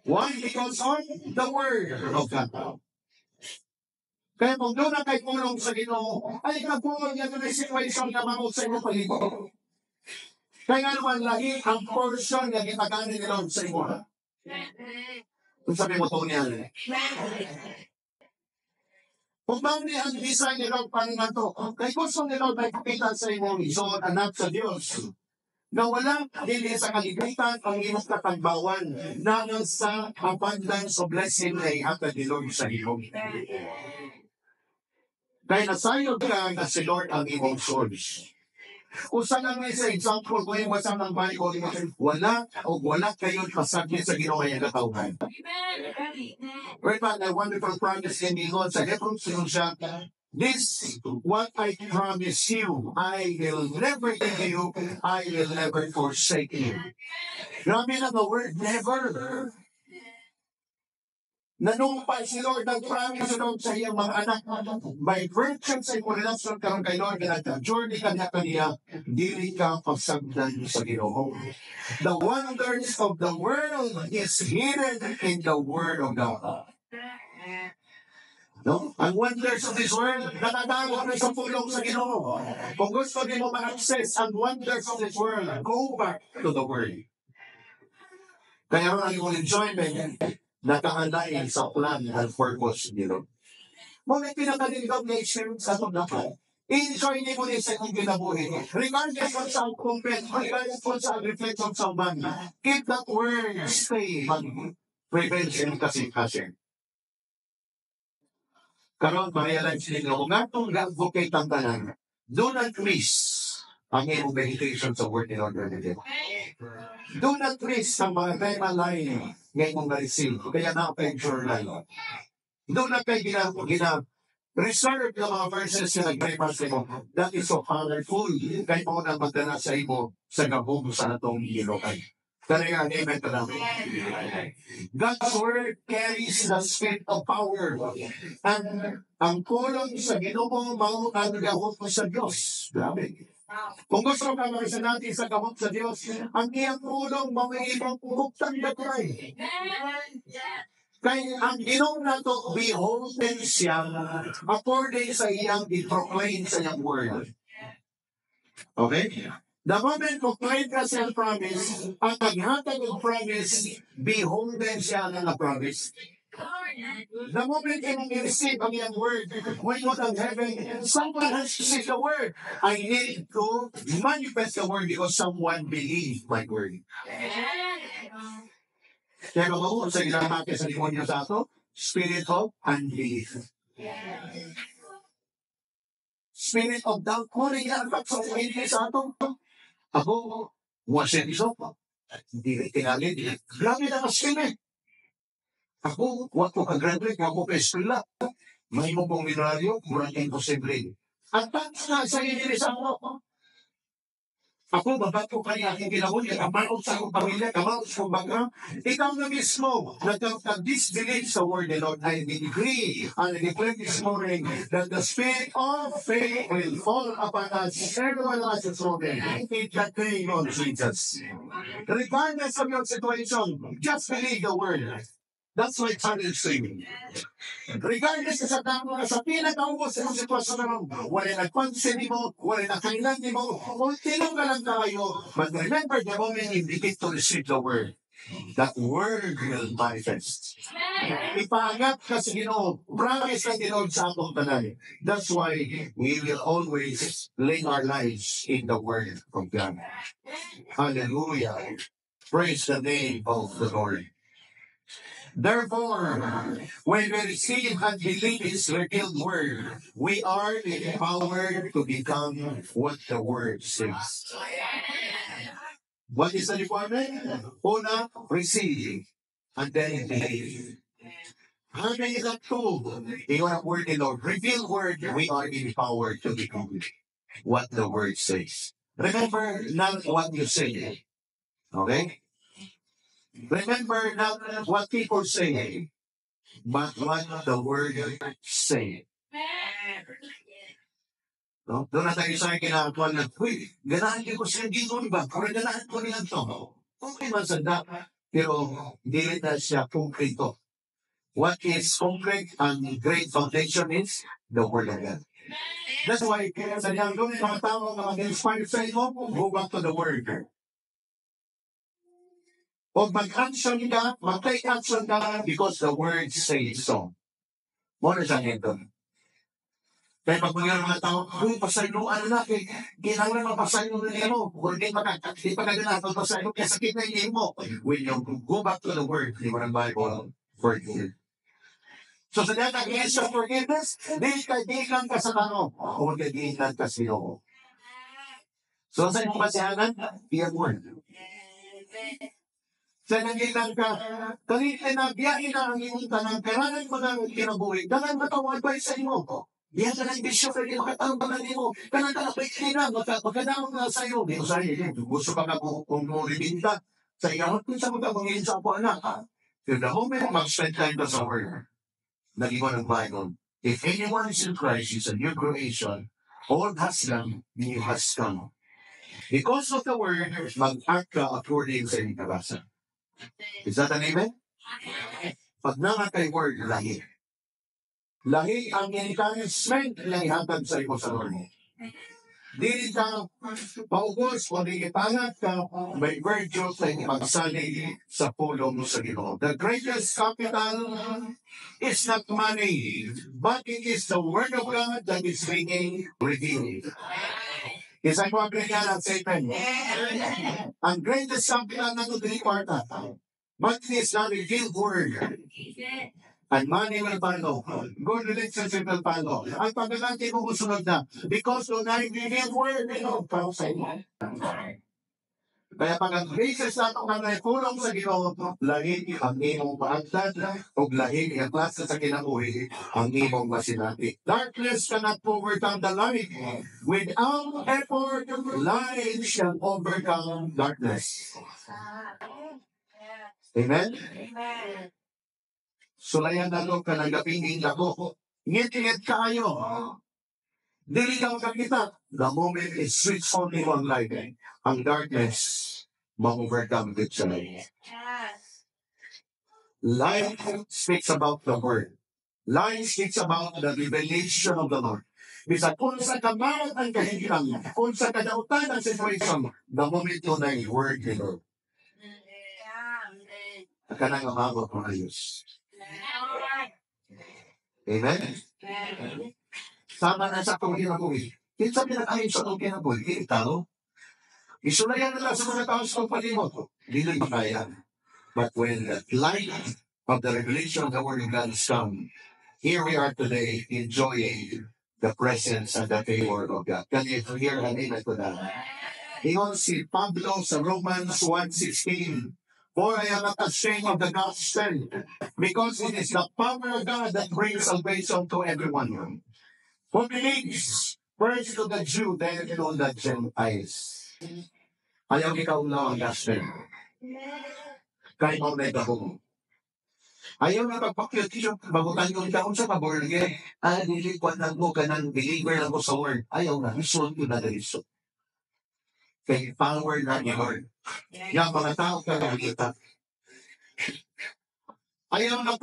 Why? Because of the word of God. Kaya kung doon na kay pulong sa Ginoo, ay kapulong niya doon ay situation na mamot sa iyong palibot. Kaya naman lagi ang portion na gitaganin ni Lord sa imo. Kung sabi mo ito niya, kung bang ni ang design ni Lord paano na ito, kay gusto ni Lord ay kapitan sa imo, so anak sa Diyos, na walang dili sa kalibutan ang imong katagbawan na sa abundance of blessing na ihatag ni Lord sa iyo. Kaya nasayod ka na si Lord ang imong source. Usa lang may sa example ko yung basa ng Bible, wala kayong pasaglit sa Ginoo nga katawhan. Right man, a wonderful promise in the Lord sa Hebrews siya, this what I promise you, I will never leave you, I will never forsake you. Grabe na the word never. Nanumpay si Lord ng promise Lord sa iyang mga anak. By virtue sa iyong relasyon karon kay Lord na journey kaniya, dili ka pagsagdan sa Ginoo. The wonders of the world is hidden in the Word of God. No? Ang wonders of this world, natatago na sa pulong sa Ginoo. Kung gusto din mo ma-access ang wonders of this world, go back to the Word. Kaya rin ang iyong enjoyment, nakahanay sa plan and purpose ni Lord. Mga pinakalingaw na experience sa itong lahat. Enjoy niyo mo din sa inyong ginabuhin. Regardless kung saan compare, regardless kung saan reflection sa uban, keep that word, stay, prevention kasi. Karon ma-realize ninyo, kung atong ga-advocate ang tanan, do not miss ang iyong meditation sa word in order to get. Do not miss ang mga tema line ngayon mong na-receive. Kaya na-append journal. Doon na kayo reserve ng mga verses na nag-prepare sa imo. That is so powerful. Kaya mo na magdala sa imo sa gabong sa atong ilokan. Kaya nga, amen to lang. God's word carries the spirit of power. And ang kulong sa Ginoo mao ang gahot mo sa Diyos. Grabe. Kung gusto ka marisa natin sa gahot sa Diyos, ang iyang kulong mawagibang buktan na tuloy. Kaya ang Ginoo na to, beholden siya according sa iyang i-proclaim sa iyang word. Okay? The moment proclaim ka sa promise, ang naghatag ng promise, beholden siya na na-promise. The moment you receive ang iyang word, when you go to heaven, someone has to say the word. I need to manifest the word because someone believed my word. Kaya kung sa ginamake sa demonyo sa ato, spirit of unbelief. Spirit of doubt. Kung rin yan, sa hindi sa ato, ako, Wasenso, hindi rin tinalin. Grabe na kasi ako, wag ko ka-graduate, wag ko ka-eskwela. May mo pong milyonaryo, murang imposible. At sa hindi sa ako, ako, babato pa niya aking ginawin, kamaot sa akong pamilya, kamaot sa akong background. Ikaw na mismo, nag-disbelieve sa word of the Lord. I decree and I declare this morning that the spirit of faith will fall upon us, everyone of us is broken, in the name of Jesus. Regardless of your situation, just believe the word. That's why courage saving. Regardless sa damo na sa pinakaubos sa sitwasyon na wala nagpansin mo, wala nakailan mo, ultimo ka lang tayo. But remember the moment you begin to receive the word, that word will manifest. Ipangat ka sa Ginoo, promise ng Ginoo sa atong tanan. That's why we will always lay our lives in the word of God. Hallelujah. Praise the name of the Lord. Therefore, when we receive and believe His revealed word, we are empowered to become what the word says. What is the requirement? Una, receive, and then believe. How many is that tool? You have word in Lord. Revealed word, we are empowered to become what the word says. Remember not what you say. Okay? Remember not what people say, but what the word say. No? Doon na tayo sa kinakakuan na, uy, ganahan ko siya dito ba? Kung ganahan ko niya ito. Okay man sanda, pero hindi na siya konkreto. What is concrete and great foundation is the word of God. That's why, sa niyang doon yung mga tao na mag-inspire sa inyo, go back to the word. O mag-action ka, mag-take action ka, because the word says so. Muna siya nito. Kaya pag mga tao, uy, pasayluan na, ginawin mo pasayluan na mo, kung di pa naganato pasayluan, kaya sakit na hindi mo. When you go back to the word, di mo ng Bible, forgive. So sa dyan, against your forgiveness, di lang ka sa tanong, o magkagilan ka sino. So sa iyong basihanan, your word. Sa nangilang ka, kalitin na biyahin na ang iyong tanang, kailangan mo na kinabuhi, dalang matawag ba sa inyo ko? Diyan ka ng bisyo, pwede makatawag ba na mo? Kanang ka na pwede na, magkadamang na sa iyo. Dito sa iyo, gusto ka na kung lumibinta. Sa iyo, kung sa magkabangin sa ako anak, ha? So the moment mag-spend time ka sa word, naging mo ng Bible, if anyone is in Christ, is a new creation, all has done, new has come. Because of the word, mag-act ka according sa inyong nabasa. Is that an amen? Pag nangatay word, lahi. Lahi ang encouragement na ihatag sa iyo sa Lord. Dili ka paugos o di ipangat ka may virtue sa ipagsalig sa pulong sa Ginoo. The greatest capital is not money, but it is the word of God that is being revealed. Isa ko ang kanya ng statement. Ang greatest capital na ito kwarta. But it is not revealed word. And money will follow. Good relationship will follow. Ang pagkakanti mo sunod na. Because doon ay revealed word. Kaya pag ang graces na itong mga kulong sa Ginoo, lahing ang imong paagtad, o lahing ang klase sa kinabuhi, ang imong masinati. Darkness cannot overcome the light. Without effort, light shall overcome darkness. Amen? Sulayan na ito ka ng gapingin ako. Ngit-ngit kayo. Dili ka makakita. The moment is switch on in one light. Ang darkness, ma-overcome with sa light. Light speaks about the word. Light speaks about the revelation of the Lord. Bisa kung sa kamarat ang kahigilan, kung sa kadautan ang situation, the moment yun ay word ni Lord. Kanang amabot mo ayos. Amen? Sama na sa akong kinabuhi. Kinsa pinakain sa akong kinabuhi, kitalo. Isulayan nila sa mga tao sa palimot. Hindi makaya. But when the light of the revelation of the Word of God is come, here we are today enjoying the presence and the favor of God. Can you hear an amen to that? Ingon si Pablo sa Romans 1:16. For I am not ashamed of the gospel, because it is the power of God that brings salvation to everyone who believes, first to the Jew, then to the Gentiles. Ayaw ikaw lang ang gospel. Kahit mo may gahong. Ayaw na pagpakyot-kyot, bagutan yung kaon sa paborge. Nilikuan lang mo ka ng believer lang mo sa word. Ayaw na, isun ko na daliso. Kay power na ni Lord. Yung mga tao ka nakita. Ayaw na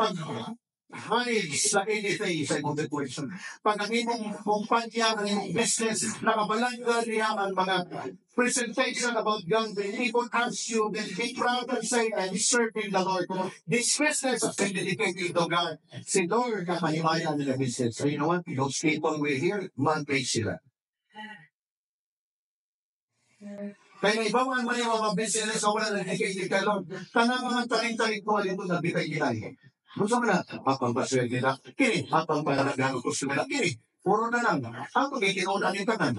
hide sa anything sa imong situation. Pag ang imong kumpanya, ang imong business, nakabalangga niya ang mga presentation about God, when people ask you, then be proud and say, I'm serving the Lord. This business is dedicated to God. Si Lord, kakahimayan nila business. So you know what? Those people we hear, man-pay sila. Kaya iba man yung mga business na wala na dedicated kay Lord. Tanang mga taling-taling ko, alin ko na bitay nila. Gusto mo na, apang paswag nila. Kini, apang panalagano gusto nila. Kini, puro na lang. Ako gitinoon yung kanan.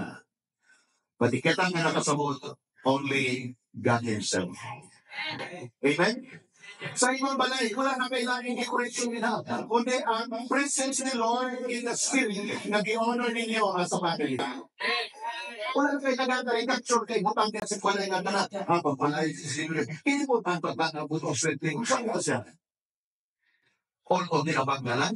Patiketang na nakasabot, only God Himself. Amen? Sa ibang balay, wala na kailangan i-correction nila. Kundi ang presence ni Lord in the Spirit, nag-i-honor ninyo as a family. Wala na kayo nagkakaring-capture kayo, butang kaya sa palay nga na, habang palay, hindi mo tanto ba na buto sweating, saan ka siya? All of the abang na lang.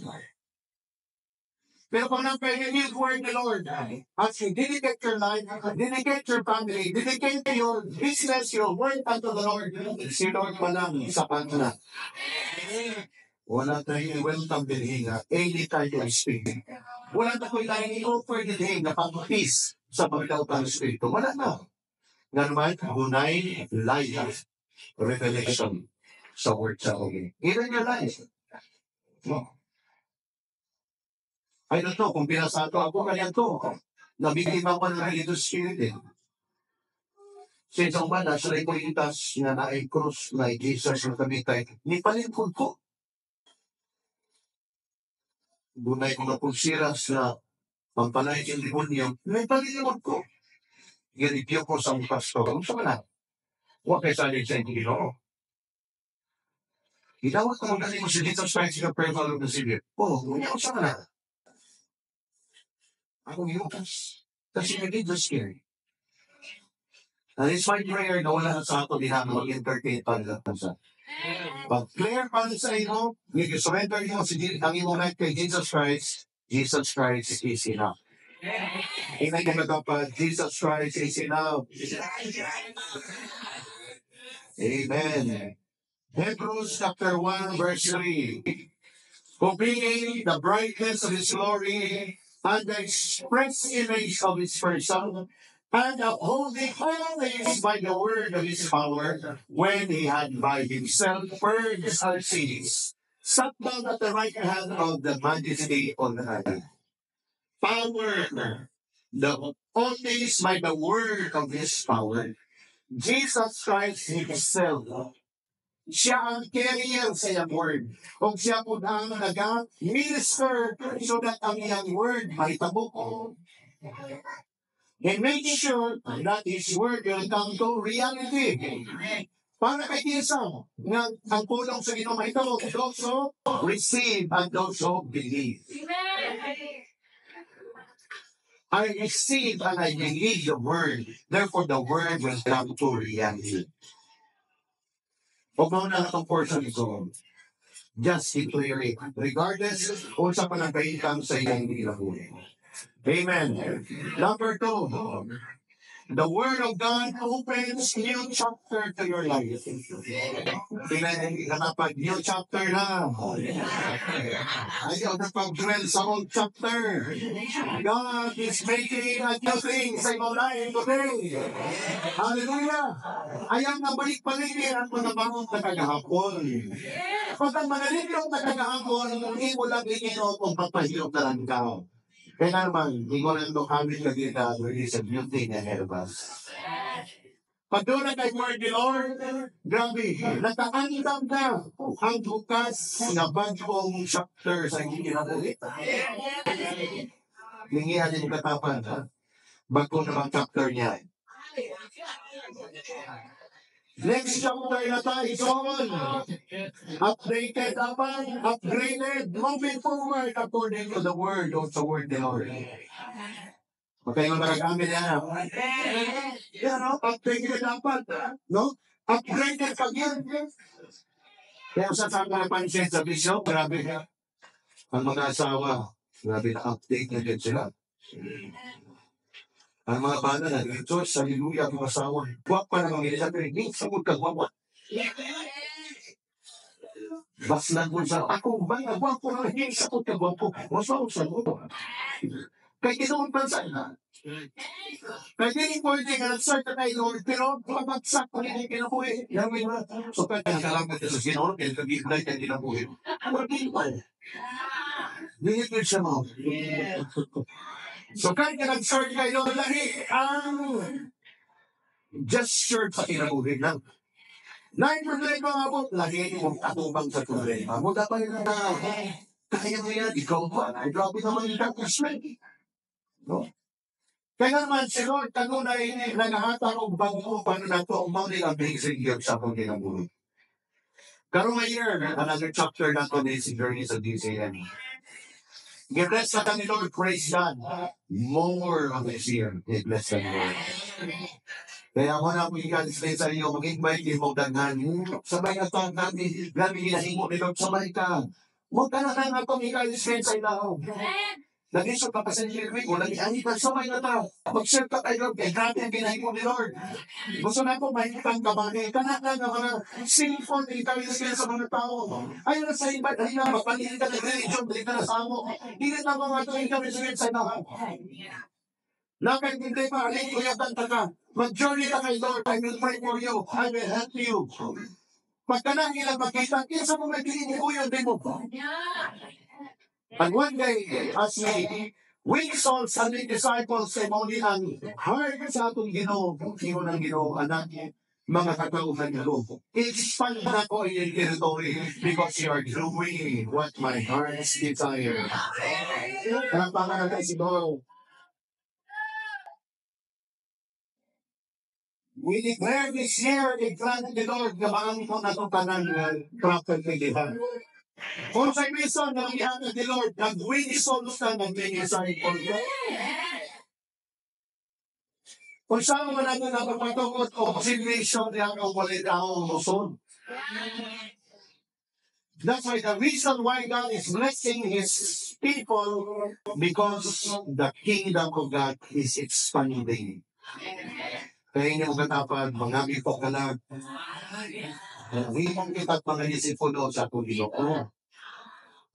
Pero kung napahingin yung word ni Lord, as you dedicate your life, dedicate your family, dedicate your business, your work unto the Lord, si Lord pa lang, sapat na. Wala tayong welcome din nga, anytime you speak. Wala na ko tayong i-offer din na pang-peace sa pagkautang Espiritu. Wala na. Nga naman, hunay, life, revelation sa word sa okay. Even your life. I don't know kung pinasato ako kaya to. Nabiktima ko ng religious spirit eh. Sa isang banda, sa ikulitas na na-cross na Jesus na kamitay, nipalimpod ko. Bunay ko na pulsira sa pampalay yung demonyo, nipalimpod ko. Ginipyo ko sa pastor. Ano sa mana? Huwag kayo salit sa hindi no. Itawag ko na mo si Jesus Christ na prevalent na sige. Hindi ako sa mana. Akong iukas. Kasi hindi just scary. And it's my prayer na wala sa ato diha na mag-entertain pa nila sa. Pag clear pa sa imo, nag-surrender niyo ang imo life kay Jesus Christ is enough. Amen mga kapatid, Jesus Christ is enough. Amen. Hebrews chapter 1 verse 3. Who being the brightness of His glory and the express image of His person, and upholding all things by the word of His power, when He had by Himself purged our sins, sat down at the right hand of the Majesty on high. Power, all things by the word of His power. Jesus Christ Himself, siya ang carrier sa iyang word. Kung siya po ang nag-minister so that ang iyang word may tabok. And make sure that His word will come to reality. Para kay Kisa, nga ang pulong sa Ginoo may tabok, those who receive and those who believe. I receive and I believe the word. Therefore, the word will come to reality. Huwag mo na itong portion ito. Just declare it. Regardless, kung sa panagkaitan sa iyong ilahunin. Amen. Number 2. The Word of God opens new chapter to your life. Kapag new chapter na. Ayaw na pag-dwell sa old chapter. God is making a new thing sa iyong life today. Hallelujah. Ayaw na balik-balikin ang mga bangon na kagahapon. Pag ang mga linyong na kagahapon, hindi mo lang ikinot kung papahirap na lang ka. Kaya naman, hindi ko lang habit na kita, there is a new thing ahead of us. Pag doon na kay Word ni Lord, grabe, nataandam na ang bukas na bagong chapter sa ginagalit. Lingihan yung katapan, bago na bang chapter niya. Next chapter na tayo, John. Updated dapat, upgraded, moving forward according to the word of the word the Lord. Magkayong nagagamit yan. Yan, no? Updated dapat. No? Upgraded pag yan. Kaya sa mga pansin sa bisyo, grabe ka. Ang mga asawa, grabe na update na din sila. Ang mga bana na dito, sa hallelujah, ang asawa. Huwag pa naman nila sabi, hindi sagot ka, huwag. Baslan mo sa ako, ba, huwag ko na, hindi sagot ka, huwag ko. Masawag sa mo. Kaya ginoon pa sa ina. Kaya hindi pwede ka nag-start na kay Lord, pero pabagsak ko rin yung kinabuhi. So, kaya nagkalamat ka sa ginoon, kaya nag-ignite ang kinabuhi. Ano din pa? Dihigil siya mo. So, kaya ka nag-start kay Lord, lahi ang gesture sa kinabuhi lang. Problema nga po, lagi yung atubang sa problema. Mo dapat na kaya mo yan, ikaw pa. Grabe naman yung kakasman. No? Kaya naman si Lord, kanunay naghahatang o bago paano na ito, umaw nila amazing yun sa akong kinabuhi. Karong a year, another chapter na ito ni si Journey sa DCM. Give-bless na ni Lord, praise God. More of this year, give-bless na ni Lord. Kaya ako na po i-translate sa inyo, mag-invite din mo daghan. Sabay na ito, namin hinahingo ni Lord, sabay ka. Huwag ka na nga itong i-translate sa inyo. Lagi sa papasanjiri ko, lagi ani pa sabay na ito. Mag-share ka kay Lord, kaya grabe ang ginahingo ni Lord. Gusto na po, mahintang ka ba? Kanak na mga sinful intelligence sa mga tao. Ayaw na sa iba, dahil na mapalitin ka ng religion, dahil ka na sa mo. Hindi na mga ito intelligence sa inyo. Nakay hindi pa, alin ko yung tanta ka. Mag-journey ka kay Lord, I will pray for you, I will help you. Pagka na nila makita, kinsa mo magiging ko yun, din mo. And one day, as we saw some disciples say, "Muli ang hard sa atong Ginoo, Ginoo ng Ginoo, anak mga katauhan ng Ginoo. Expand na ko yung territory because you are doing what my heart's desire." Ang pangalan kay Ginoo. We declare this year, declare the Lord, gabangan ko na itong kanang prophet nilihan. Kung sa reason na ihanap ni Lord, nag-winisolos na nag-minisay for God. Kung saan mo natin napapatungkot o situation niya ang walit ang muson. That's why the reason why God is blessing His people, because the kingdom of God is expanding. Kaya hindi mo katapad, mangamit po ka lang. Hindi mong kita at mga isipon doon sa Ginoo.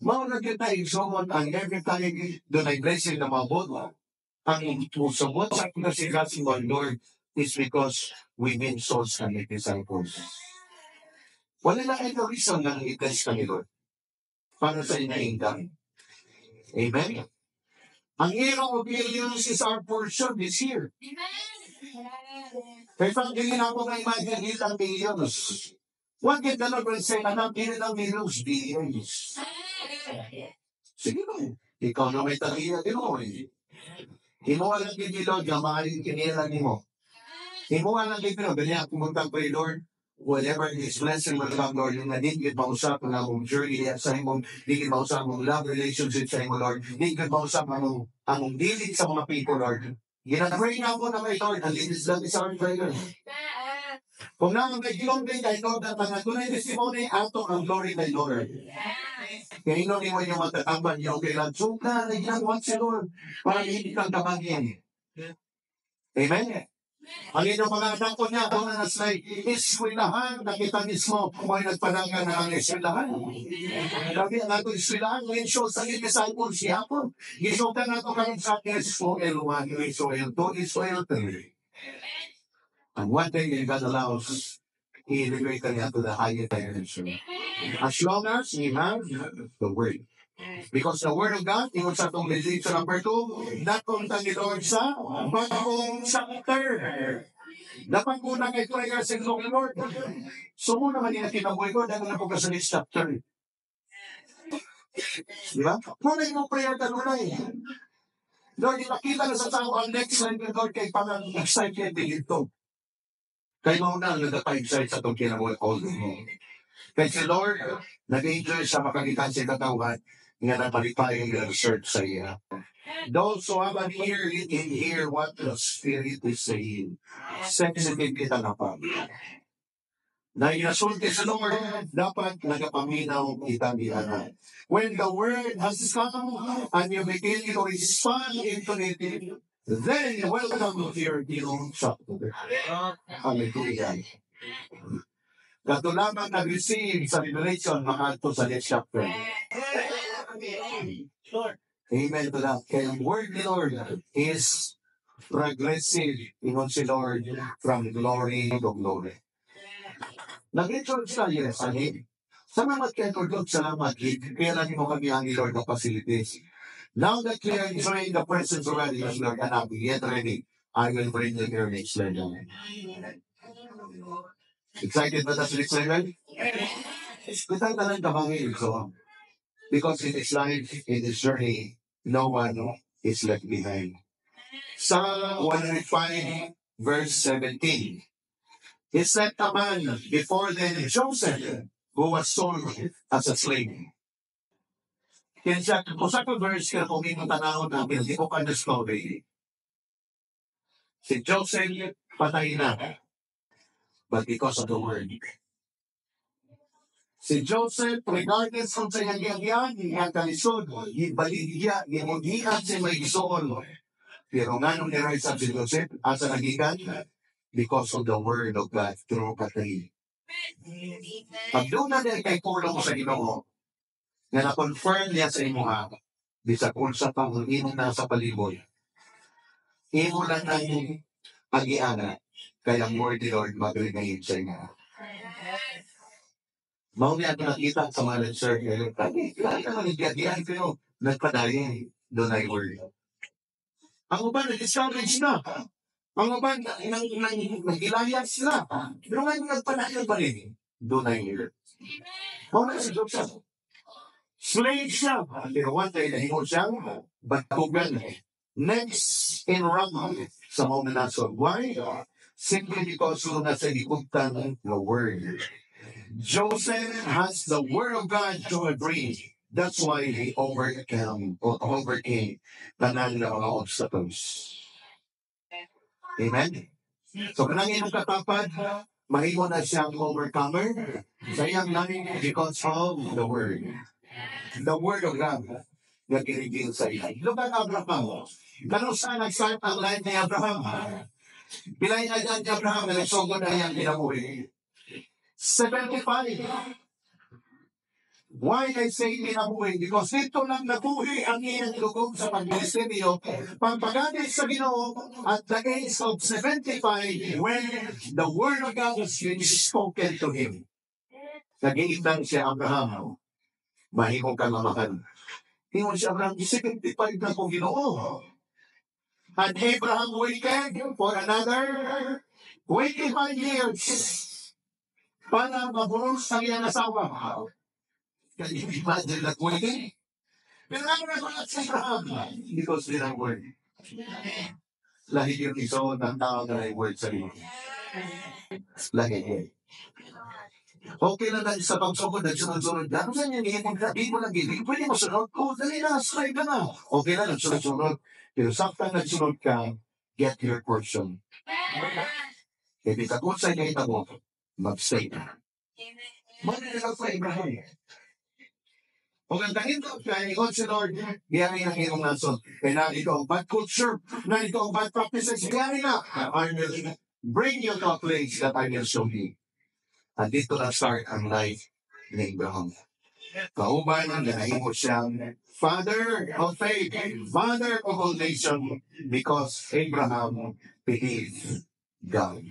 Mauna kita igsuot ang every time doon ay blessing na mabot. Ang musabot sa pinasigat si Lord is because we win souls and disciples. Wala na kayo reason na i-bless ka ni Lord para sa inainggan. Amen? Ang hero of millions is our portion this year. Kaya pag tingin ako na imagine ilang millions. What did the Lord say? Anak, ilang millions, billions. Sige ba? Ikaw na may tagiya, di mo eh. Himuha lang din ni Lord, maaaring kinila ni mo. Himuha lang din pero ganyan, pumunta ko kay Lord, whatever His blessing will come, Lord, yung nadigid mausap ng among journey sa imong, digid mausap ang love relationship sa imong, Lord, digid mausap ang dilid sa mga people, Lord. Ginag-pray na ako na kay Lord, ang linis lang sa our prayer. Kung naman may gilong din kay Lord, at ang tunay testimony, ato ang glory kay Lord. Kaya ino ni mo yung matatamban niyo kay Lord. So na, ginagawa si Lord para hindi kang tabangin. Amen? Ang inyong mga anak ko niya, kung na slide, iswilahan, nakita mismo, kung ay nagpanangan na ang iswilahan. Sabi ang ato iswilahan, ngayon show sa inyong disciples siya po. Gisong ka na ito kami sa akin, Israel 1, Israel 2, Israel 3. And one day, God allows, He elevated niya to the higher dimension. As long as we have the Word. Because the Word of God, ingon sa itong Leviticus number 2, napunta ni Lord sa bagong chapter. Dapat ko na kay prayer sa Lord. So mo naman yung kinabuhi ko, dahil na po ka sa this chapter. Diba? Muna yung prayer ka muna eh. Lord, ipakita na sa tao ang next line ng Lord kay parang excited din ito. Kaya mo na, nag-5 sa itong kinabuhi all mo. Kaya si Lord, nag-enjoy sa makagitan sa katawan, nga napalipay yung research sa iya. Those who have an ear, you can hear what the Spirit is saying. Sensitive kita na pa. Na inasulti sa Lord, dapat nagapaminaw kita niya. When the word has come and you begin to respond into it, then welcome to your new chapter. Hallelujah. Kato lamang nag-receive sa Revelation, makato sa next chapter. Amen to that. Kaya ang word ni Lord is progressive. Ingon si Lord from glory to glory. Nag-return sa Jerusalem. Salamat kay Lord, salamat. Kaya natin mo kami ang Lord ng facilities. Now that we are enjoying the presence of God, Lord, and I'll be yet ready, I will bring you your next level. Excited ba sa next level? Kitang talang kabangin. So, because in this life, in this journey, no one is left behind. Psalm 105, verse 17. He sent a man before them, Joseph, who was sold as a slave. Kaya siya, kung sa verse ka kung yung tanahon namin, hindi ko pa na-story. Si Joseph, patay na. But because of the word. Si Joseph, regardless kung sa nagyagyan, ang kalisod, ibaligya, imugian siya may isuon. Pero nga nung niraisap si Joseph, asa nagigan? Because of the word of God through patay. Pag doon na din kay Polo mo sa Ginoo, nga na-confirm niya sa imo ha, bisa kung sa pangingin na sa palibol, imo lang ang agiana, kaya ang word ni Lord mag-remain sa inyo. Mauna ako nakita sa mga sir, lahat naman nag-agian kayo, nagpadayin, doon ay word. Ang uban, nag-discourage na. Ang uban, nag-ilayas na. Pero nga nagpadayin pa rin, doon ay word. Mauna si Joseph. Slave siya. Pero one day, nahingon siya, batugan. Next in rank sa mga nason. Why? Simply because so nasa liputan ng word. Joseph has the word of God to agree. That's why he overcame tanan ng mga obstacles. Amen? So, kanang iyong katapat, mahimo na siyang overcomer sa iyang life because of the word. The word of God na ginigil sa iyo. Look at Abraham. Ganun saan nag-start ang life ni Abraham? Pilay na dyan ni Abraham na nagsugod na iyang kinabuhi. 75. Why I say kinabuhi? Because dito lang nabuhi ang iyang lugong sa pag-ministeryo. Pagpagalit sa Ginoo at the age of 75 when the word of God was spoken to him. Nag-iibang siya Abraham. Mahimong ka mamakan. Ingon siya Abraham, 75 na kong Ginoo. And Abraham waited for another 25 years para maburos ang iyang asawa. Can you imagine that waiting? Pero ano na mga sa Abraham? Because they are word. Lahi yung iso ng tao na ay word sa iyo. Lahi. Okay na tayo sa pagsugod, nagsunod-sunod. Ano sa inyo, hindi mo lang gini. Pwede mo sunod. Oh, dali na, slide ka na. Okay na, nagsunod-sunod. Pero sakta nagsunod ka, get your portion. Kaya di ka kung sa'yo nakita mo, mag-stay na. Manila sa Abraham. Kung ang tangin ko, kaya ikon si Lord, giyari ang iyong nason. Kaya narito ang bad culture, narito ang bad practices, giyari na. I will bring you to a place that I will show you. At dito na start ang life ni Abraham. Kauban ang nahimo siyang father of faith, father of all nations, because Abraham believed God.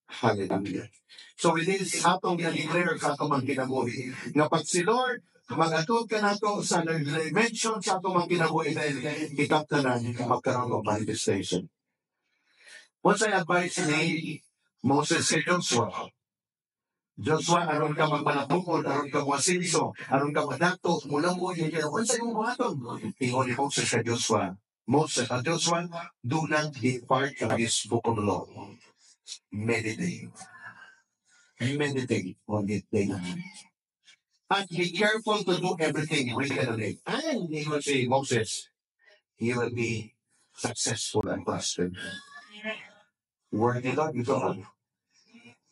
Hallelujah. So it is atong i-declare sa atong mga kinabuhi. Nga pag si Lord, mag-atog ka na ito sa dimension sa atong mga kinabuhi dahil kitap na magkaroon ng manifestation. Once I advise ni Moses si Joshua, aron ka magpalapukod, aron ka masinso, aron ka madakto, mulang mo yung kinabuhi sa iyong buhaton. Ingon ni Moses sa Joshua, do not depart from this book of the law. Meditate. Meditate on it daily. And be careful to do everything regularly. And he will say, Moses, he will be successful and prosperous. Word ni Lord, ito lang.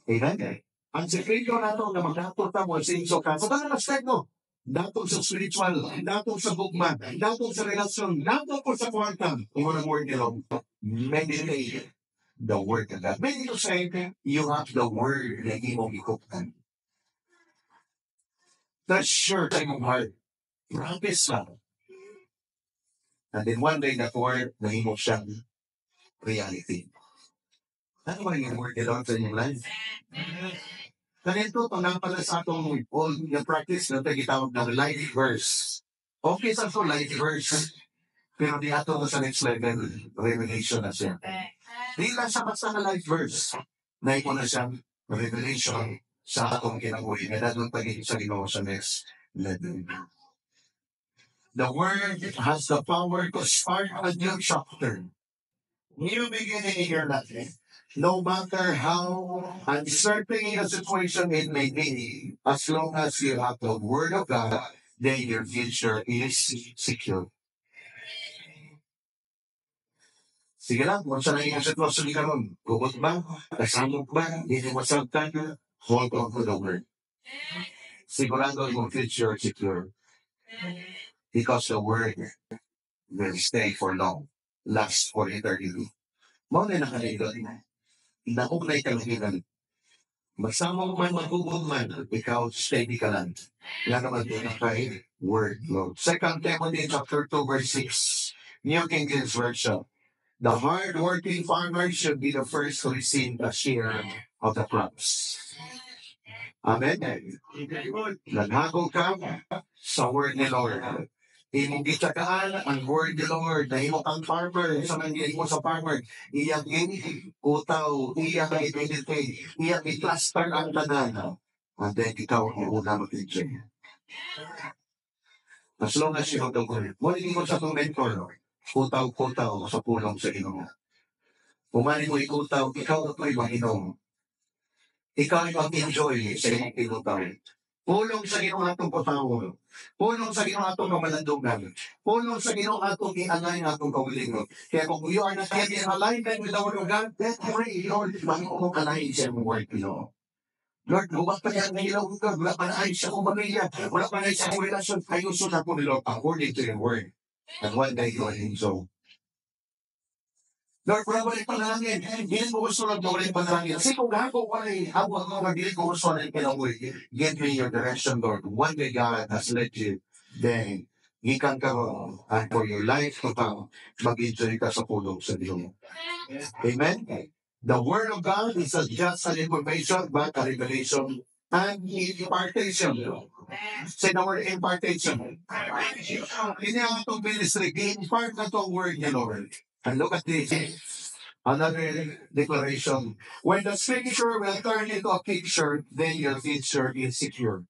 Amen? Ang sekreto na ito na magdato ta mo sa inyo ka. Sa tanang aspect mo, dato sa spiritual, dato sa gugma, dato sa relasyon, dato po sa kwarta. Imo ng word ni Lord. Meditate the word of God. Meaning to say, you have the word na imong ikutan. Treasure sa imong heart. Promise lang. And then one day, that word, nahimo siyang reality. Ano ba yung word ni Lord sa inyong life? Ganito, pag pala sa atong old na practice na tagitawag ng life verse. Okay sa ito, life verse. Pero di ato sa next level, revelation na siya. Di lang siya basta na life verse. Naiko na siyang revelation sa atong kinabuhi. Na dadong pagiging sa Ginoo sa next level. The word has the power to start a new chapter. New beginning in your life. No matter how uncertain the situation it may be, as long as you have the Word of God, then your future is secure. Sige lang, kung saan ang iyong sitwasyon karon, gugot ba, nasamok ba, hindi mo masagtan, hold on to the Word. Sigurado yung future secure. Because the Word will stay for long, last for eternity. Muna nakalito, naugnay kalahinan. Magsamang man magugod man, ikaw steady ka lang. Nga naman din ang kay word, Lord. 2 Timothy chapter 2, verse 6. New King James Version. The hard-working farmer should be the first to receive a share of the crops. Amen. Naghagol ka sa word ni Lord. Imong gitsagaan ang word ni Lord na imo kang farmer sa mangyay mo sa farmer. Iyang utaw, iyang i-meditate, iyang i-cluster ang tanan. And then ikaw ang una mag-enjoy. As long as you have the word. Muli mo sa itong mentor, kutaw-kutaw sa pulong sa Ginoo. Kumani mo ikutaw, ikaw ito'y mag-inom. Ikaw ay mag-enjoy sa iyong pinutaw. Pulong sa Ginoo atong patawon. Pulong sa Ginoo atong kamalandungan. Pulong sa Ginoo atong iangay atong kaugalingon. Kaya kung you are not yet in alignment with the Word of God, then pray, Lord, kung kanahin siya mong word, Ginoo. Lord, huwag pa niya ang ilaw ko. Wala pa na siya kong pamilya. Wala pa na siya kong relasyon. Ayusun ako ni Lord according to your word. And one day you are in so. Lord, wala ba rin panalangin? Hindi mo gusto lang wala rin panalangin. Kasi kung gago ko rin, hawag mo, hindi ko gusto rin kinabuhi. Give me your direction, Lord. One day God has led you. Then, gikan ka mo. And for your life to come, mag-enjoy ka sa pulong sa Diyos. Amen? The Word of God is not just an information, but a revelation and impartation. Say the word impartation. Hindi ang itong ministry, impart na itong word niya, Lord. And look at this. Another declaration. When the scripture will turn into a picture, then your future is secure.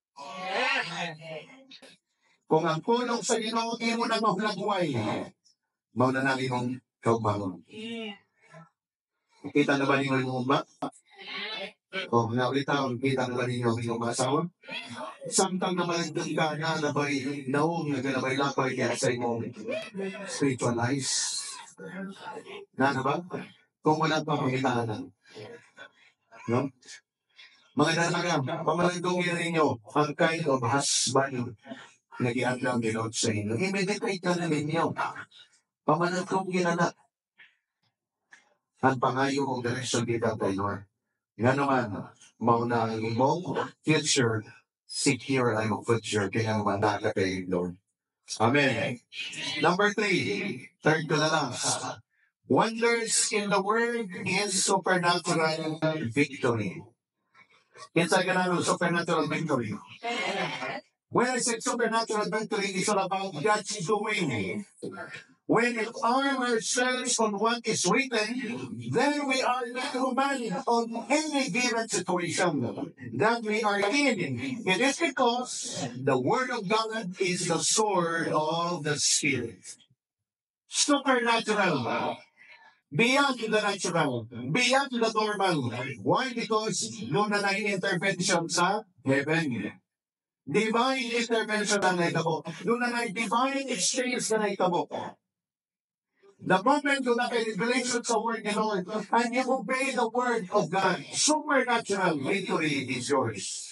Kung ang pulong sa Ginoo mo na mahulagway, mauna na rin kaubangon. Kita na ba ninyo yung umba? O, naulitaw, kita na ba ninyo yung asawa? Samtang naman doon ka na nabay, naong nagalabay lapay kaya sa imong spiritual lives. Na ba? Kung wala pa pangitahanan. No? Mga dalaga, pamalandong yan ninyo ang kind of husband na giadlaw ni Lord sa inyo. I-meditate ka na ninyo. Pamalandong yan na ang pangayo kong direksyon dito kay Lord. Nga naman, mauna ang imong future, secure ang imong future, kaya naman naka kay Lord. Amen. Number 3, third to the last. Wonders in the Word is supernatural victory. It's like another supernatural victory. When I said supernatural victory, it's all about God's doing. When we arm ourselves on what is written, then we are not human on any given situation that we are in. It is because the Word of God is the sword of the Spirit. Supernatural. Beyond the natural, beyond the normal. Why? Because noon na intervention sa heaven. Divine intervention na naitabo. Doon na divine exchange na naitabo. The moment you have a revelation sa word ni Lord and you obey the word of God, supernatural victory is yours.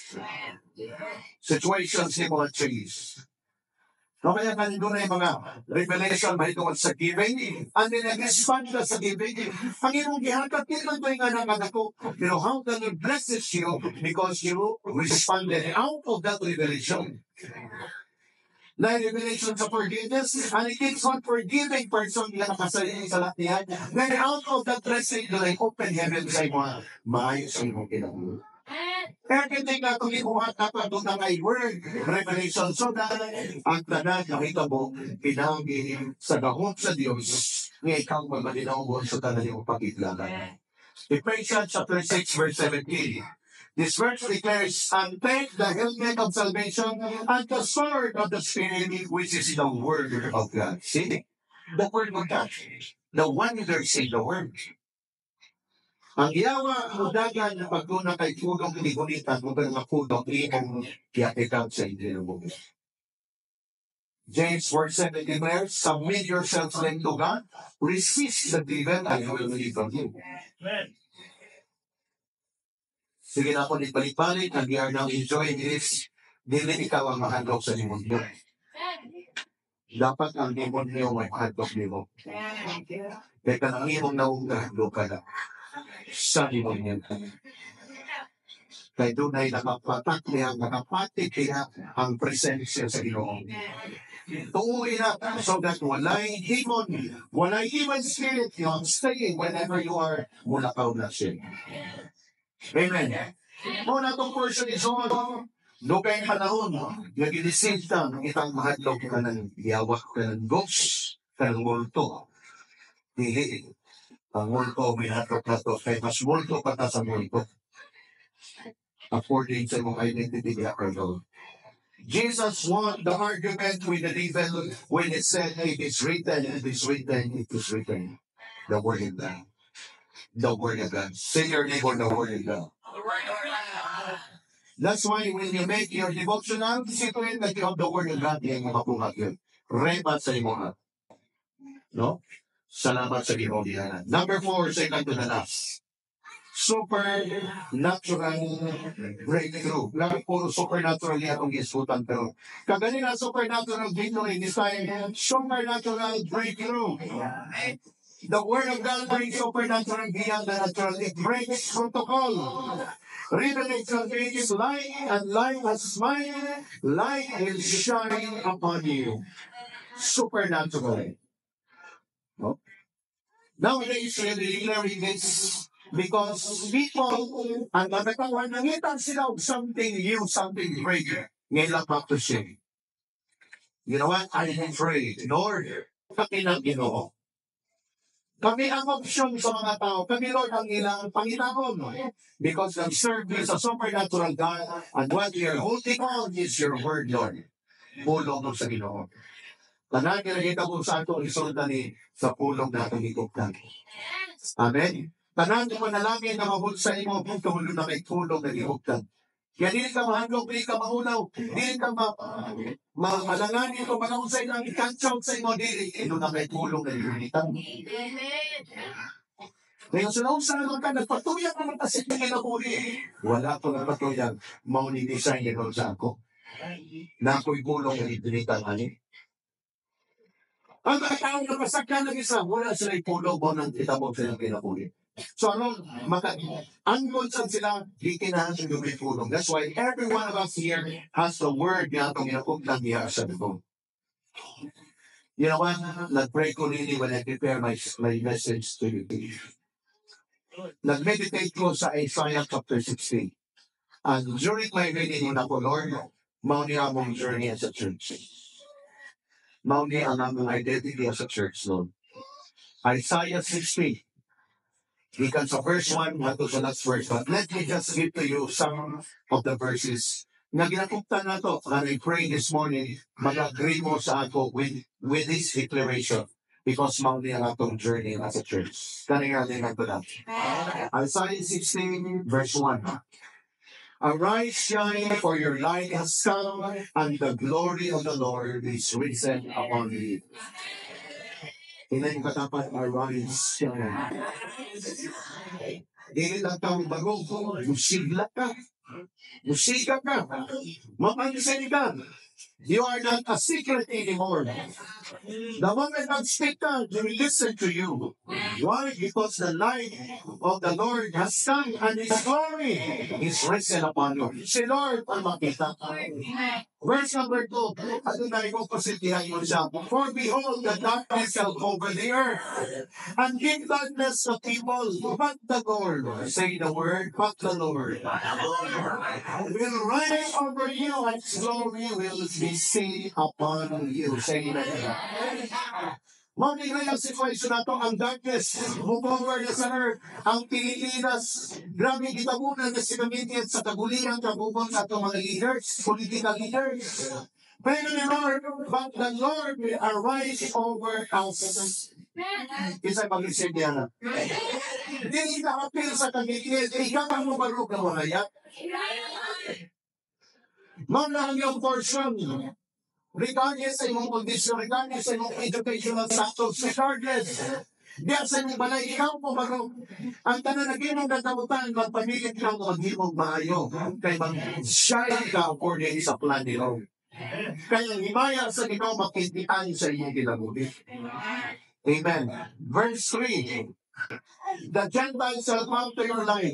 Situations ni mga change. No, kaya nandun na yung mga revelation mahitungkol sa giving, and then nag-expand na sa giving. Ang iyong gihakat nito ito yung anak ko. You know how the Lord blesses you because you responded out of that revelation. Na revelation sa forgiveness, and it keeps on forgiving person na nakasaling sa lahat niya. Then out of that blessing, like open heaven sa mga maayos ang mga kinabuhi. Everything na itong ikuha dapat doon na may word, revelation. So dahil ang tanan nakita mo, pinangin sa gahot sa Diyos, nga ikaw mamalinaw mo sa tanan yung pagkikilala. Ephesians chapter 6 verse 17. This verse declares, and take the helmet of salvation and the sword of the Spirit, which is the word of God. See? The word of God. The wonder is in the word. Ang yawa ang dagan na pagkuna kay tulong kinigunita kung ba mapudong imong kiyakikat sa inyo mo. James 4:7 declares, submit yourselves then to God, resist the devil, and he will flee from you. Sige na ako balik-balik, and we are now enjoying this. Dili ikaw ang mahadlok sa demonyo. Dapat ang demonyo may mahadlok nimo. Kaya ka nang imong naunggahadlok ka na sa demonyo. Kaya doon ay nakapatak niya, nakapatik niya ang presensya sa Ginoo. Tuuin na so that walay demon, walay evil spirit yung staying whenever you are mulakaw na siya. Amen. Muna itong portion is on. Doon kayong panahon, nag-inisita ng itang mahadlok ka ng yawak ka ng ghost, ka ng multo. Dili, ang multo, may hatok-hatok, kaya mas multo pa ta sa multo. According sa mong identity niya, Lord. Jesus won the argument with the devil when it said, it is written, it is written, it is written. The word of God. The word of God. Say your name on the word of God. That's why when you make your devotional, isipin that you have the word of God, yung mapuhat yun. Rebat sa imo. No? Salamat sa Ginoo diyan. Number 4, second to the last. Supernatural breakthrough. Lahat puro supernatural niya itong isutan. Pero kagaling na supernatural victory, this time, supernatural breakthrough. The word of God brings supernatural beyond the natural. It breaks protocol. Revelation is light, and light has smiled. Light will shine upon you. Supernatural. No? Nowadays, we're declaring this because people, ang natatawan, nangitan sila of something new, something greater. Ngayon lang practicing. You know what? I am afraid. Lord, kami ng Ginoo. Kami ang option sa mga tao. Kami, Lord, ang ilang Panginoon. Because we serve you sa supernatural God, and what we are holding on is your word, Lord. Pulong mo sa Ginoo. Tanan kita mo sa ato isulta ni sa pulong na itong ikuptan. Amen. Tanan mo manalangin na mabul sa imo kung tumulo na may pulong na ikuptan. Kaya dili ka mahandog, dili ka maunaw, dili ka malanganin kung manahon sa ilang ikantsaw sa imo, dili ino na may pulong na ikuptan. Ngayon sa naman ka, nagpatuyan ka magpasit na kinakuli. Wala ko nagpatuyan, mauni-design yun sa ako. Na ako'y pulong na ikuptan. Ang mga tao na pasagkan ng isa, wala sila'y pulo mo ng itabog silang kinapuli. So ano, unconscious sila, di kinahansin yung pulong. That's why every one of us here has the word na itong inapugtan niya sa bito. You know what? Nag-pray ko nini when I prepare my message to you. Nag-meditate ko sa Isaiah chapter 16. And during my reading na ko, Lord, mauni among journey as a church. Mauni ang among identity as a church, Lord. Isaiah 60. Because of verse 1, not to the last verse. But let me just give to you some of the verses na ginakuptan nato. And I pray this morning, mag-agree mo sa ako with this declaration. Because Mount ang atong journey as a church. Kanina din ito na. Isaiah 16 verse 1. Arise, shine, for your light has come, and the glory of the Lord is risen upon you. Hindi ko dapat arise, shine. Hindi lang kang bago, musigla ka. Musika ka. Mapansin ka. You are not a secret anymore. The moment I speak out, they will listen to you. Why? Because the light of the Lord has come and His glory is risen upon you. Si Lord ang makita. Verse number 2, ano na ikaw pasitihan mo siya? For behold, the darkness shall cover the earth, and in darkness the people, but the Lord, say the word, but the Lord, will rise over you, and His glory will be seen upon you. Say that. Mami ngayon situation na to, ang darkness, move-over na sa earth, ang Pilipinas, grabe kitabunan na sinamitian sa taguliang kabubong sa itong mga leaders, political leaders. Pero the Lord, but the Lord will arise over us. Isa mag-isip niya na. Hindi ka apil sa kagigil, ikaw ang mabalog na mahayat. Mga ang iyong portion, regardless sa imong condition, regardless sa imong educational status, regardless, diya sa imong balay, ikaw po marong, ang tanan na ginong natamutan, magpamilit ka mo maghimong maayo, kay mag-shine ka according sa plan ni Lord. Kaya himaya sa ikaw makintian sa iyong kinabuhi. Amen. Verse 3, the Gentiles shall come to your light,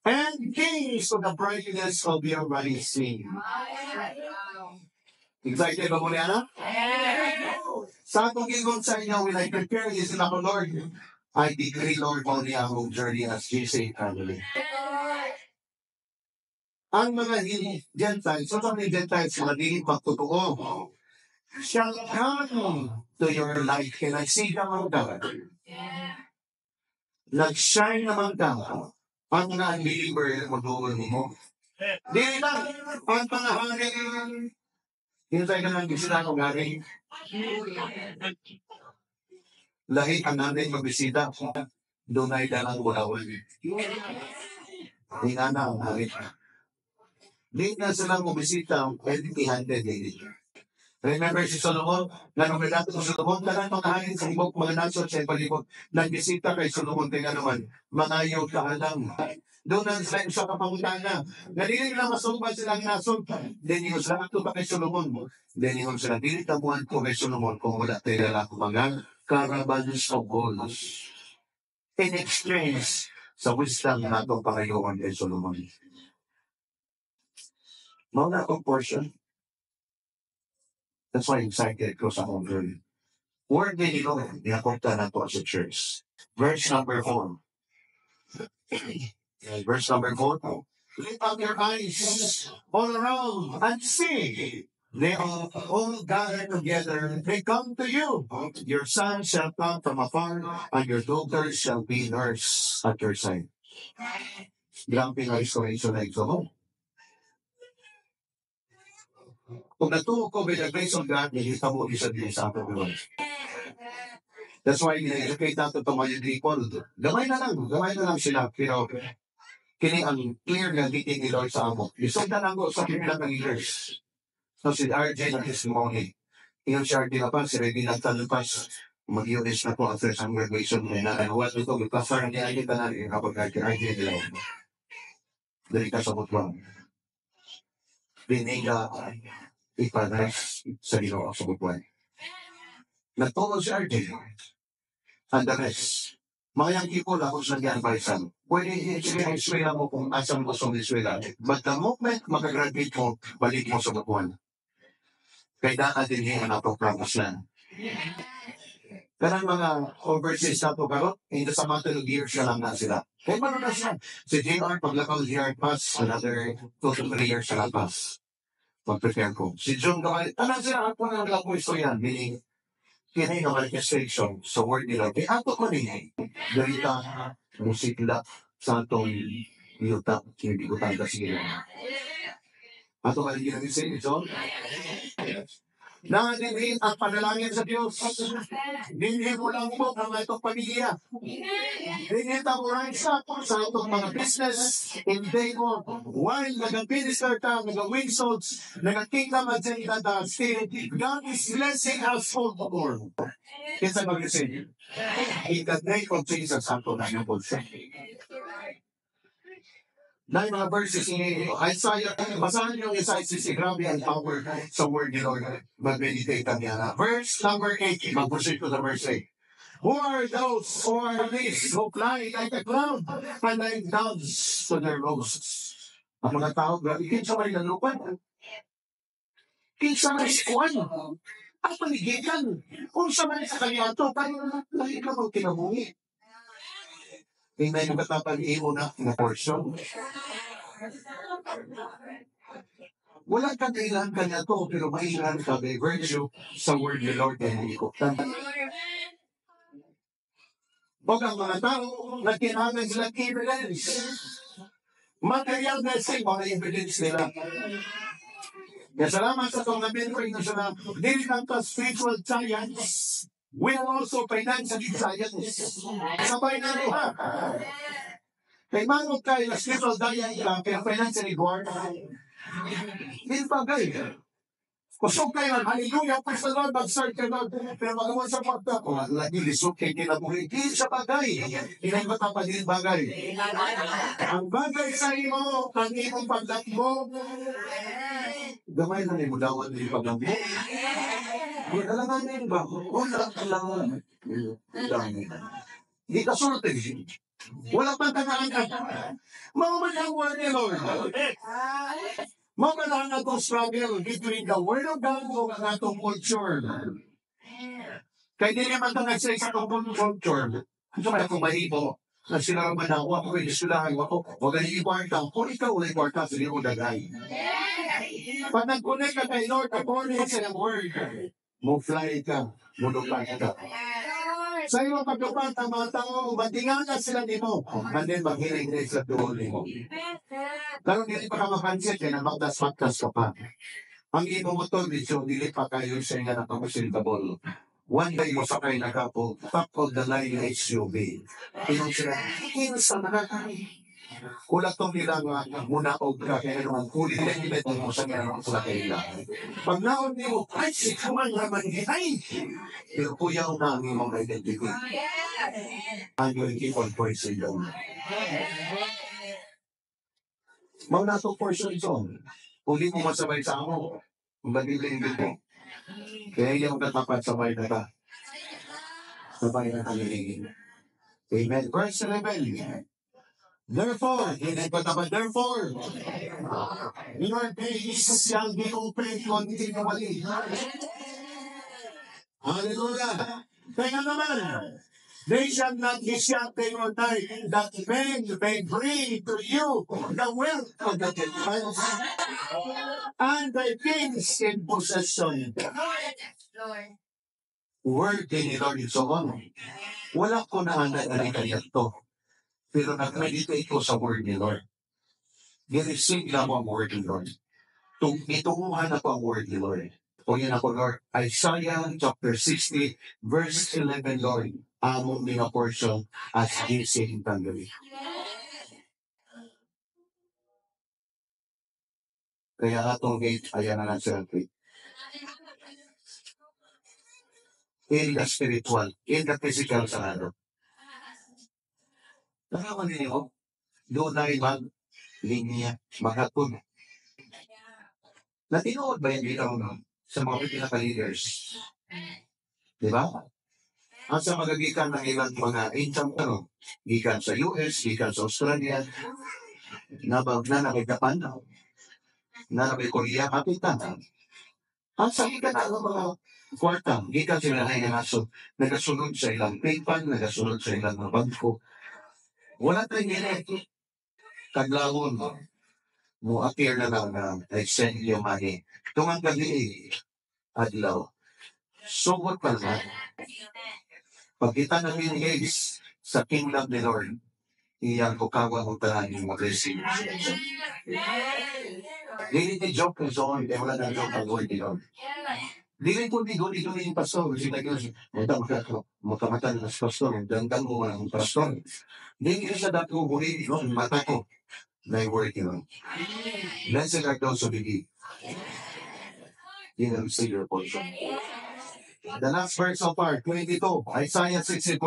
and kings of the brightness of your rising. Excited ba mo niya na? Sa atong gingon sa inyo, when I prepare this in our Lord, I decree, Lord, mo niya akong journey as GC family. Ang mga Gentiles, so mga Gentiles, mga dili pagtotoo, shall come to your light. Can I see naman ka? Nag-shine naman ka. Ang mga unbeliever, mag-uul mo. Dili lang, ang mga haring, hintay ka lang gisila ng haring. Lahi ang nanay magbisita. Doon ay dalang walawan. Hindi nga na ang haring. Di na silang magbisita, pwede i-handed din. Remember si Solomon, nanong relato sa Solomon, tanan mga hangin sa ibok, mga nasod sa palibot, nagbisita kay Solomon, tingnan naman, mga ayaw kahalang. Doon na sila sa kapangutana. Ganili na masumpa silang nasod. Then yung sila ito pa kay Solomon. Then yung sila, dili tamuhan ko kay Solomon kung wala tayo lang mga caravans of goals. In exchange sa wisdom na itong pangayuan kay Solomon. Mga akong portion. That's why I'm excited ko sa akong journey. Word din ito, nakapunta na to as a church. Verse number 4. Verse number 4. Lift up your eyes all around and see. They are all gathered together. They come to you. Your son shall come from afar, and your daughter shall be nurse at your side. Grabe na restoration na ito mo. Kung natuwa ko by the grace of God, nilita mo isa din sa ating Lord. That's why in-educate natin itong mga people. Gamay na lang sila. Pero kini ang clear na leading ni Lord sa amo. Isang na lang ko sa kinilang ng leaders. So si RJ na testimony. Ingat si RJ na pa, si Reggie nagtalupas. Mag-UNS na po after some graduation. Na what ito, pastor niya ay kita na rin kapag RJ nila. Dali ka sa butwang. Biniga ipanas sa Ginoo sa butwang. Nagtulog si RJ. And the rest. Mga young people ako sa nagyan parisan. Pwede i-explain mo kung asang gusto mo i-explain. But the moment makagraduate mo, balik mo sa bukuan. Kaya daan din yung natong promise na. Karang mga overseas na po karot, hindi sa mga 2 years na lang na sila. Kaya ano na siya? Si JR, paglakaw JR pass, another 2 to 3 years na pass. Pag-prepare ko. Si John Gawal, tanan sila ako na lang po iso yan, meaning kini nga manifestation sa word nila. Kaya ato ko rin, galita, musikla, sa atong yuta, hindi ko tanda sila. Ato ka rin ginamit sa inyo, John? Nadinhin ang panalangin sa Diyos. Dinhin mo lang po ang itong pamilya. Dinhin ang rise up sa itong mga business. Hindi mo, while nag-minister ka, nag-win souls, nag-kingdom agenda na still, God is blessing us all the more. Kinsa mag-receive? In the name of Jesus, Santo na yung bulsa. Dahil mga verses ni Isaiah, basahan niyo yung Isaiah 60, grabe ang power sa word ni Lord. Mag-meditate niya. Verse number 8, mag-proceed ko sa verse 8. Who are those who are these who fly like a cloud and like doves to their roses? Ang mga tao, grabe, kinsa may nalupan. Kinsa may sikuan. Ang panigigan. Kung sa may sa kanya ito, parang lahi ka mong kinamungi. Tingnan yung katapag-iho na portion. Wala kang kailangan kanya to, pero mailan ka by virtue sa word ni Lord na hinikoptan. Huwag ang mga tao na kinahagan silang evidence. Material blessing, mga evidence nila. Kaya salamat sa itong nabinring na sila. Dili lang ka spiritual giants. We are also financial giants. Sabay na rin ha. Kay manong kayo na spiritual giant ka, kaya financially born. Hindi bagay. Kusog kayo, hallelujah, praise the Lord, mag-serve ka Lord. Pero magawa sa pagka ko, lagi lisok kay kinabuhi. Hindi sa bagay. Hindi ba tapad din bagay? Ang bagay sa imo, ang imong pagdak mo, gamay na mo dawan din pagdak mo. Alangan din ba? Wala alangan. Hindi ka sulot eh. Wala pang tagaan ka. Mamalang word ni Lord. Mamalang atong struggle between the word of God o ang atong culture. Kaya hindi naman ito nagsa sa atong culture. Ito may akong mahipo. Na sila ang manawa ko, pwede sila ang wako. Huwag ang i-importa. Kung ikaw ang i-importa, sila yung dagay. Pag nag-connect ka kay Lord, according sa word, mo fly ka, mulupan ka. Sa iyo paglupan ang mga tao, matingan na sila nito. And then maghiling din sa doon mo. Pero hindi pa ka mapansin, kaya magdas-magdas ka pa. Ang imo mo to, medyo dili pa kayo sa inyo na pag-siltable. One day mo sakay na kapo, top of the line SUV. Pinong sila, kinsa na kulat tong nila nga munaog ka kaya naman kulit na ilit mo sa mga sa kailangan. Pag naon mo, ay si kaman naman ay! Pero kuya ko na ang imong identity. And you will keep on praising them. Mauna itong portion ito. Kung di mo masabay sa amo, magiging mo. Kaya yung katapat sabay na ka. Sabay na kaliligin. Amen. Verse 11. Therefore, hindi pa naman, therefore, your days shall be open continually. Hallelujah. Kaya naman, they shall not be shut day or night, that men may bring to you the wealth of the Gentiles and the kings in possession. Word ni Lord is so on. Wala ko na ang kanya to. Pero nag-meditate ko sa word ni Lord. Nireceive na mo ang word ni Lord. Itunguhan na po ang word ni Lord. O yan ako, Lord. Isaiah chapter 60, verse 11, Lord. Among mga portion as gising tanggali. Kaya atong gate, ayan na selfie. In the spiritual, in the physical sa ano. Nakaman ninyo, doon na linya, magatun. Natinood ba yan dito sa mga pinaka-leaders? Diba? Ang sa magagikan ng ilang mga ancient gikan sa US, gikan sa Australia, nanabay Japan, nanabay Korea, kapitan. Ang sa gikan ng mga kwarta, gikan sila na nagasunod sa ilang PayPal, nagasunod sa ilang mga bangko. Wala tayong ginit. Kaglawon mo appear na lang na send your money. Tungang gabi, adlaw. Sugot pa lang. Pag kita na engage sa kingdom ni Lord, iyang kukawa ang tahan yung mag-receive. Hindi ni joke yung song, hindi wala na joke ang Lord ni Lord. Dili po di doon ito yung pastor. Kasi tayo makamatan na sa pastor. Dandang mo ang pastor. Dili siya dati ko huli no mata ko. Na word yun. Blessed are those who believe. You know, see your portion. The last verse so far, 22. Isaiah 60:22.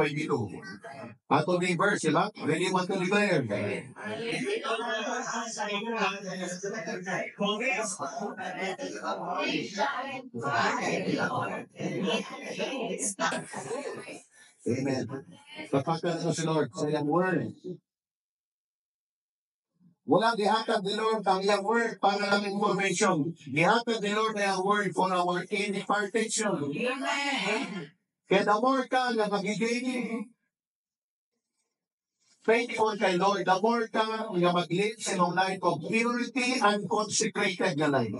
Ato may verse, diba? Ready want to declare. Amen. Kapagka ano si Lord sa iyang word. Wala gihatag ni Lord ang iyang word para lang information. Gihatag ni Lord ang word for our impartation. Kaya the more ka na magiging faithful kay Lord, the more ka nga mag-live sa iyong life of purity and consecrated na life.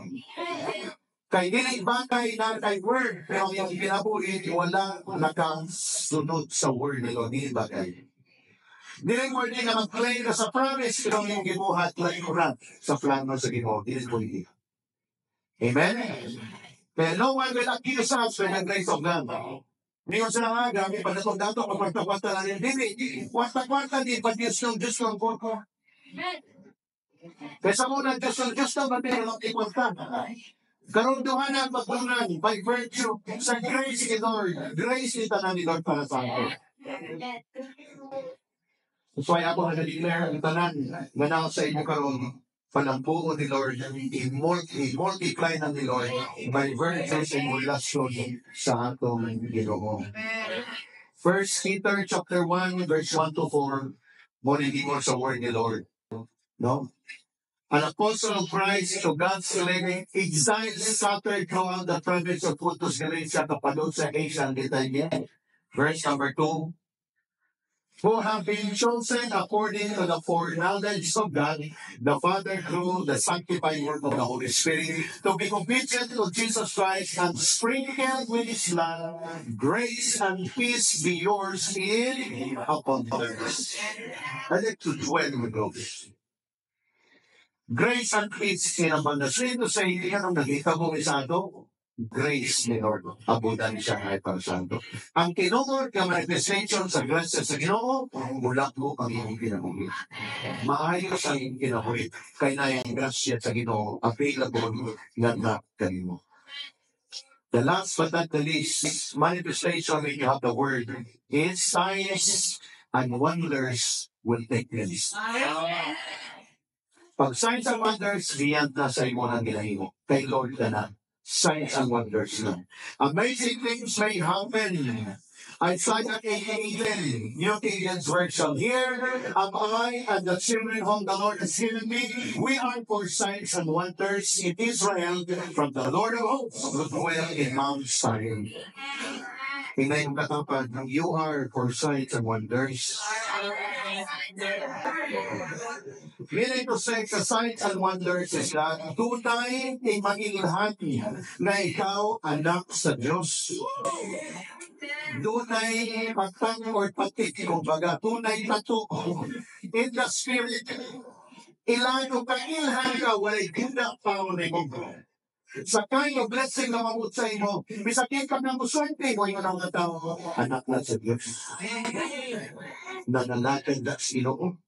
Kay dili batay na kay word, pero yung kinabuhi, wala nakasunod sa word ni Lord. Dili batay. Dili mo din na mag-play ka sa promise, pero yung gibuhat, layo sa plano sa Ginoo. Dili mo hindi. Amen? Kaya no one will accuse us with the grace of God. Ngayon sa nga, gamit pa na itong dato, kapag-takwata na rin. Dili, kwata-kwata, di pa Diyos ng po ko. Kaya sa muna, Diyos ng matira ng ikwanta. Karoon doon na magbangan by virtue sa grace ni Lord. Grace ni tanan ni Lord para sa akin. So ay ako na-declare ang tanan nga sa inyo karoon panambuo ni Lord i-multiply na ni Lord by virtue sa relasyon sa atong Ginoo. First Peter chapter 1 verse 1 to 4 mo mo sa word ni Lord. No? An apostle of Christ to God's elect, exiled scattered throughout the province of Pontus, Galatia, Cappadocia, Asia, and Bithynia. Verse number 2. Who have been chosen according to the foreknowledge of God, the Father, through the sanctifying work of the Holy Spirit, to be obedient to Jesus Christ and sprinkled with His blood, grace and peace be yours in abundance. I like to dwell with those. Grace and peace in abundance. Ito sa hindi ka nung nakita mo isado, grace ni Lord. Abundansya ay para santo. Ang kinungod ka manifestation sa grace sa Ginoo, mula mo ang iyong kinabuhi. Maayos ang iyong kinabuhi. Kaya na yung grasya sa Ginoo, available nga kanimo. The last but not the least, manifestation when you have the word is signs and wonders will take place. Pag signs and wonders, beyond na sa imo ng ginahimo. Kay Lord ka na. Signs and wonders na. Amazing things may happen. Isaiah 88:10, New King James Version. Here am I and the children whom the Lord has given me. We are for signs and wonders in Israel from the Lord of hosts who dwell in Mount Zion. Tingnan yung katapat ng you are for signs and wonders. Meaning to say, sa signs and wonders is that tunay ay mailhati na ikaw anak sa Diyos. Tunay patang or patik, kumbaga, tunay tato in the spirit. Ilano ka ilhan ka, walay gunda pa o na sa kind of blessing na mamut sa imo, bisakin ka ng muswerte mo yung mga tao, anak na sa Diyos. Nanalatan na Ginoo.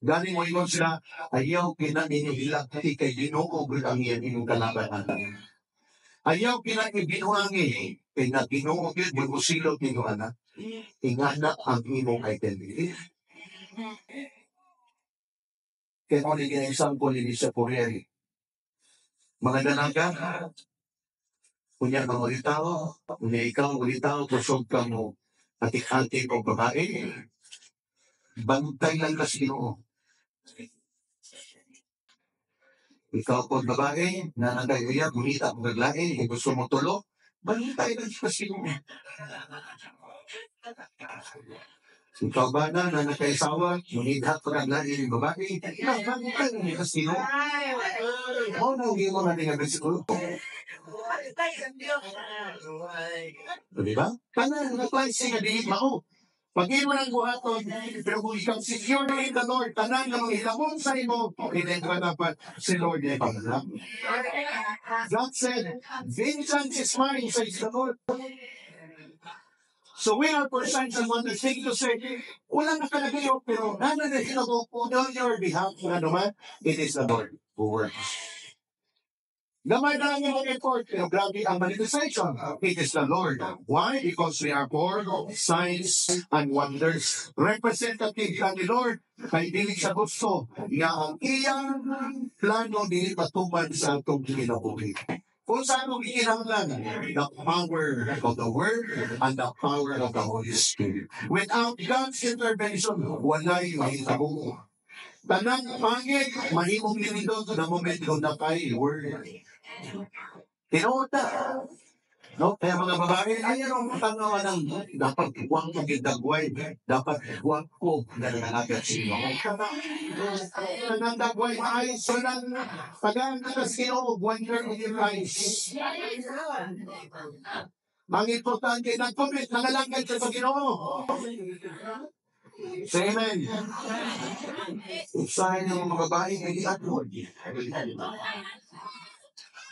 Gani mo ingon sila, ayaw kinaninihilang kay Ginoo ang iyan inyong kalabanan. Ayaw kinanibinuangi, kay na Ginoo yun, busilot ninyo anak. Ingana ang imong identity. Kaya mo naging example ni sa Purieri. Mga dalaga, kunya mga ulitaw, kunya ikaw ulitaw, kusog ka mo, atik-atik o babae, bantay lang kasi Ginoo. Ikaw po babae, nanagay uya, bumita mo gaglain, kung gusto mo tulo, bantay lang kasi Ginoo. Ikaw ba na nakaisawa, munidhat pa gaglain yung babae, bantay lang kasi Ginoo. O, nanggi mo na nga bersikulo. Diba? Paano na-apply siya nga di mao? Pag-iwan ng buhaton, pero kung ikaw secure in the Lord, tanan na mga ilamon sa imo, hindi ka dapat si Lord ay pagdala. God said, vengeance is mine, says the Lord. So we are for signs and wonders. Thank to say, wala nakalagay yun, pero nana na sinagot po on your behalf, na naman, it is the Lord who works. Gamay na lang yung effort, pero grabe ang manifestation. It is the Lord. Why? Because we are for signs and wonders. Representative ka ni Lord, kay dili siya gusto nga ang iyang plano dili patupad sa atong kinabuhi. Kung saan mo ikinanglan, the power of the Word and the power of the Holy Spirit. Without God's intervention, wala'y mahitabo. Tanang pangit, mahimong nilindot na momento na kay Word. Tinuod na. No? Kaya mga babae, ayaw ang tanawa ng dapat huwag kong gindagway, dapat huwag ko nalalagat sino. Nanandagway maayos, so nang tagaan ka sa sino, wonder in your eyes. Ang importante, nag-commit, nangalanggan sa Panginoon. Say amen. Usahin ng mga babae, hindi ako.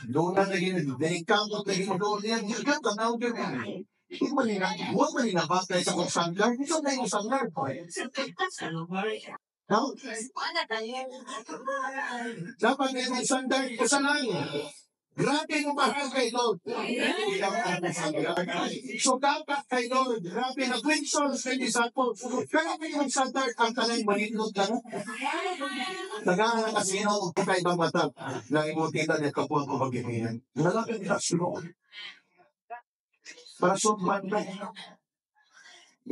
Doon na naging delikado, naging doon yan. Yan, tanaw din. Hindi mo nila, huwag mo nila bakit sa kong standard. Ito na yung standard. No? Dapat na yung standard, kasalanan. Grabe yung mahal kay Lord. So dapat kay Lord, grabe na great souls kay disciples. Kaya yung standard, ang talay manitulog ka na. Nagahan na kasino, kay ibang mata, na imutita niya kapuan ko mag-ihiyan. Nalapit na sino. Para sumpan na.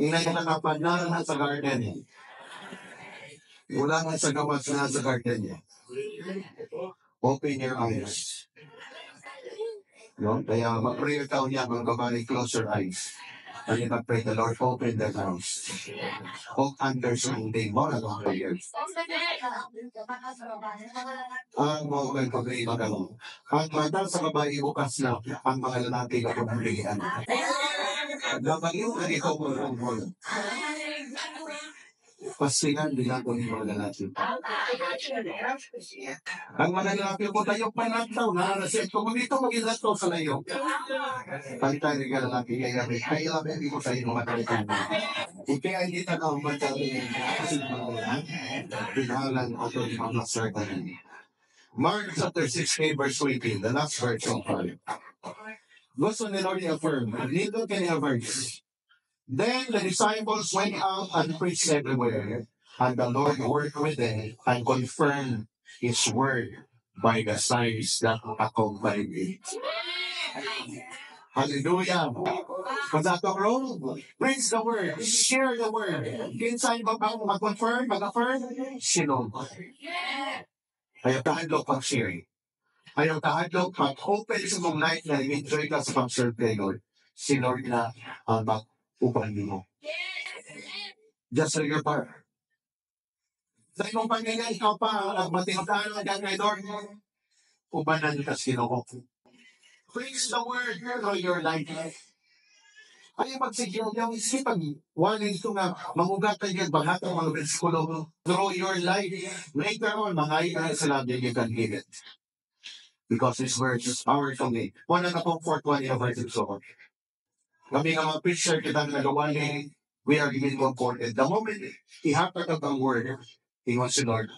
Inay na nakapadala na sa garden. Wala na sa gawas na sa garden niya. Open your eyes. No? Kaya mag-prayer ka niya, mga babae, close your eyes. And you pray the Lord, open their eyes. Hope understanding mo na mga prayers. Ang mga pag-iba ka mo. Ang mata sa babae, bukas na ang mga lalaki na pumilihan. Nabaliw na ikaw mo. Pasingan nila ko ni mga lalaki. Ang mga lalaki mo tayo panataw na nasin ko dito mag-ilato sa layo. Palitan ka lalaki kaya may labi ko sa iyo matalitan. Kaya hindi na ako matali kasi mga pinahalan ako ni mga certain. Mark chapter 6 verse 18, the last verse of 5. Gusto ni Lord i-affirm, dito kanya verse. Then the disciples went out and preached everywhere, and the Lord worked with them and confirmed His word by the signs that accompanied it. Hallelujah. Pagkatong role, preach the word, share the word. Kinsain ba bang mag-confirm, mag-affirm? Sino? Ayaw tahadlok pag-sharing. Ayaw tahadlok pag-open sa mong life na enjoy ka sa pag-serve kay Lord. Si Lord na ang upang mo. Just like your part. Sa imong pangingay, ikaw pa, matinagkaan ang kay Lord. Ubanan ka sino ko. Preach the word through your life. Ay magsigil yung isipan, warning ito nga, mangugatan yan, bahat ang mga bersikulo through your life. Later on, mga ilan sa labi, you can give it. Because His word is powerful. Wala na pong fourth one in the verse of so. Kami nga mga preacher, kita nagawa niya, we are being comforted. The moment ihatak ang word, He wants to Lord,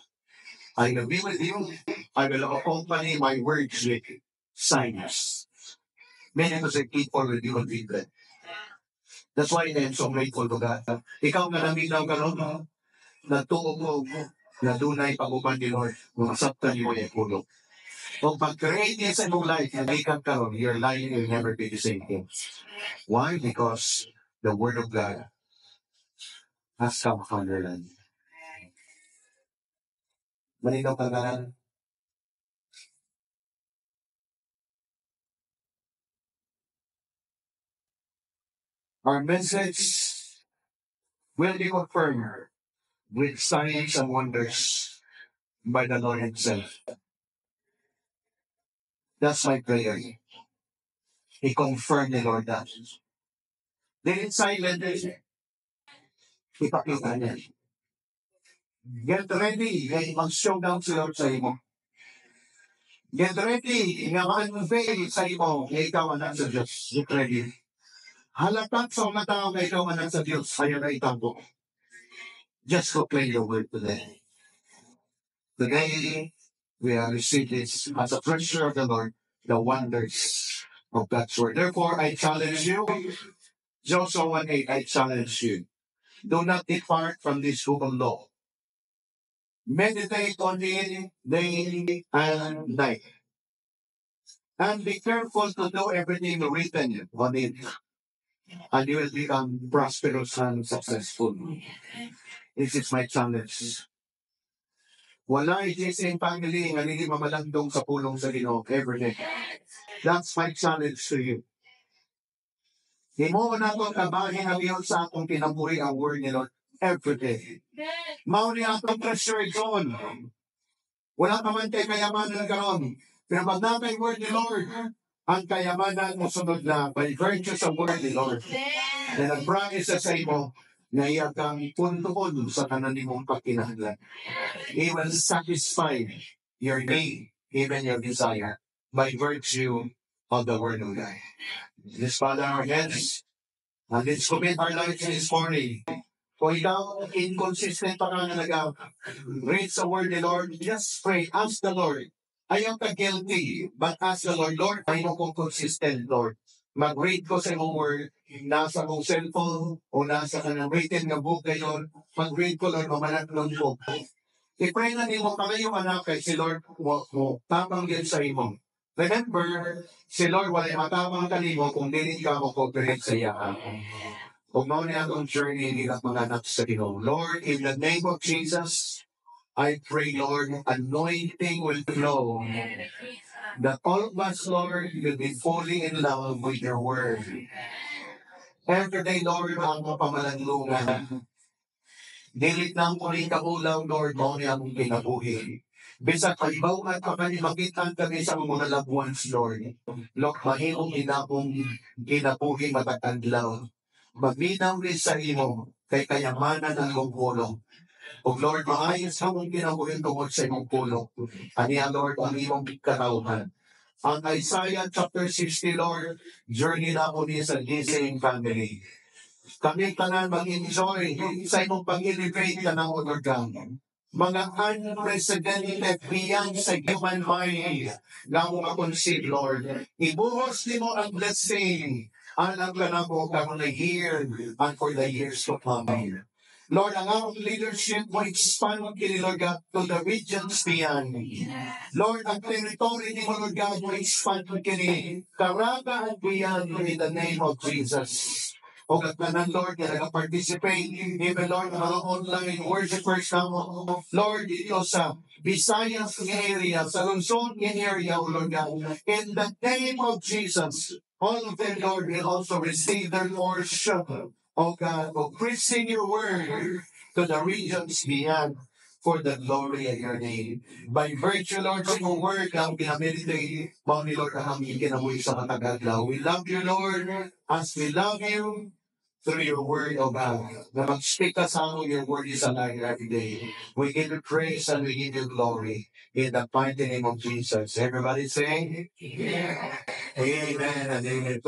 I will be with you. I will accompany my words with signs. Many to say, people will be convicted. That's why I am so grateful to God. Ikaw nga naminaw ka nun, natuo mo, na dunay pag-upan ni Lord, kung asaptan niyo yung kulong. Kung pag-create niya sa iyong life, na ikaw ka ron, your life will never be the same thing. Why? Because the Word of God has come from your land. Malinaw ka na. Our message will be confirmed with signs and wonders by the Lord Himself. That's my prayer. He confirmed the Lord that. They didn't silent. ipakita niya. Get ready, ngay mag-showdown si Lord sa imo. Get ready, nga ma-unveil sa imo, nga ikaw anak sa Diyos. Get ready. Halakat sa mga tao nga ikaw anak sa Diyos, ayaw na itago. Just proclaim your word today. Today, we are received this as a treasure of the Lord, the wonders of God's word. Therefore, I challenge you, Joshua 1:8, I challenge you. Do not depart from this book of law. Meditate on it day and night. And be careful to do everything written on it. And you will become prosperous and successful. This is my challenge. Wala i-GSM family nga hindi mamalandong sa pulong sa Ginoo every day. That's my challenge to you. Himo na ito kabahin ang iyon sa akong kinaburi ang word ni Lord every day. Mao ni atong treasure zone. Wala pa man kay kayamanan karon. Pero pag napay word ni Lord, ang kayamanan mo sunod na by virtue sa word ni Lord. Na nag-promise sa imo na iya kang puntuon sa kanan nimong pagkinahanglan. He will satisfy your need, even your desire, by virtue of the word of God. Let's bow down our heads and let's commit our lives this morning. Kung ikaw inconsistent pa ka na nag-read sa word ni Lord, just pray, ask the Lord. Ayaw ka guilty, but ask the Lord, Lord, ayaw kong consistent, Lord. Mag-read ko sa iyong word, nasa kong cellphone, o nasa kanang written na book ngayon, mag-read ko, Lord, mamanatlong book. I-pray na nimo kami yung anak kay si Lord mo tapang din sa imo. Remember, si Lord wala matapang kanimo kung dili ka mo cooperate sa iya. Kung mao ni akong journey nila mga anak sa Ginoo. Lord, in the name of Jesus, I pray, Lord, anointing will flow. That all of us, Lord, will be fully in love with your word. Every day, Lord, ang pamalanlungan. Dilit lang ko rin kaulaw, Lord, mo ni akong pinabuhi. Bisa kaibaw at makanimagitan kami sa mga loved ones, Lord. Lord, mahimong inakong kinabuhi matatandlaw. Magminaw rin sa imo, kay kayamanan ang iyong pulong. O Lord, maayos akong kinabuhin tungkol sa imong pulong. Aniya, Lord, ang imong katauhan. Ang Isaiah chapter 60, Lord, journey na ako niya sa GSM family. Kami tanan mag-enjoy sa imong pag-elevate ka ng Lord God. Mga unprecedented beyond sa human mind na mo makonsig, Lord. Ibuhos ni mo ang blessing. Alam ka na mo karong na year and for the years to come. Lord, ang akong leadership mo expand kini Lord God to the regions beyond. Lord, ang territory ni mo Lord God mo expand kini Caraga and beyond in the name of Jesus. O katanan, Lord, na nag-participate, even Lord, ng mga online worshipers na mo, Lord, dito sa Visayas area, sa Luzon area, O Lord God, in the name of Jesus, all of them, Lord, will also receive their portion, O God, of preaching your word to the regions beyond for the glory of your name. By virtue, Lord, sa iyong word na pinameditate, mao ni Lord, ang aming kinabuhi sa matagad. We love you, Lord, as we love you, through your word, O God, na mag-speak ka sa amin, your word is alive every day. We give you praise and we give you glory in the mighty name of Jesus. Everybody say, Amen and amen.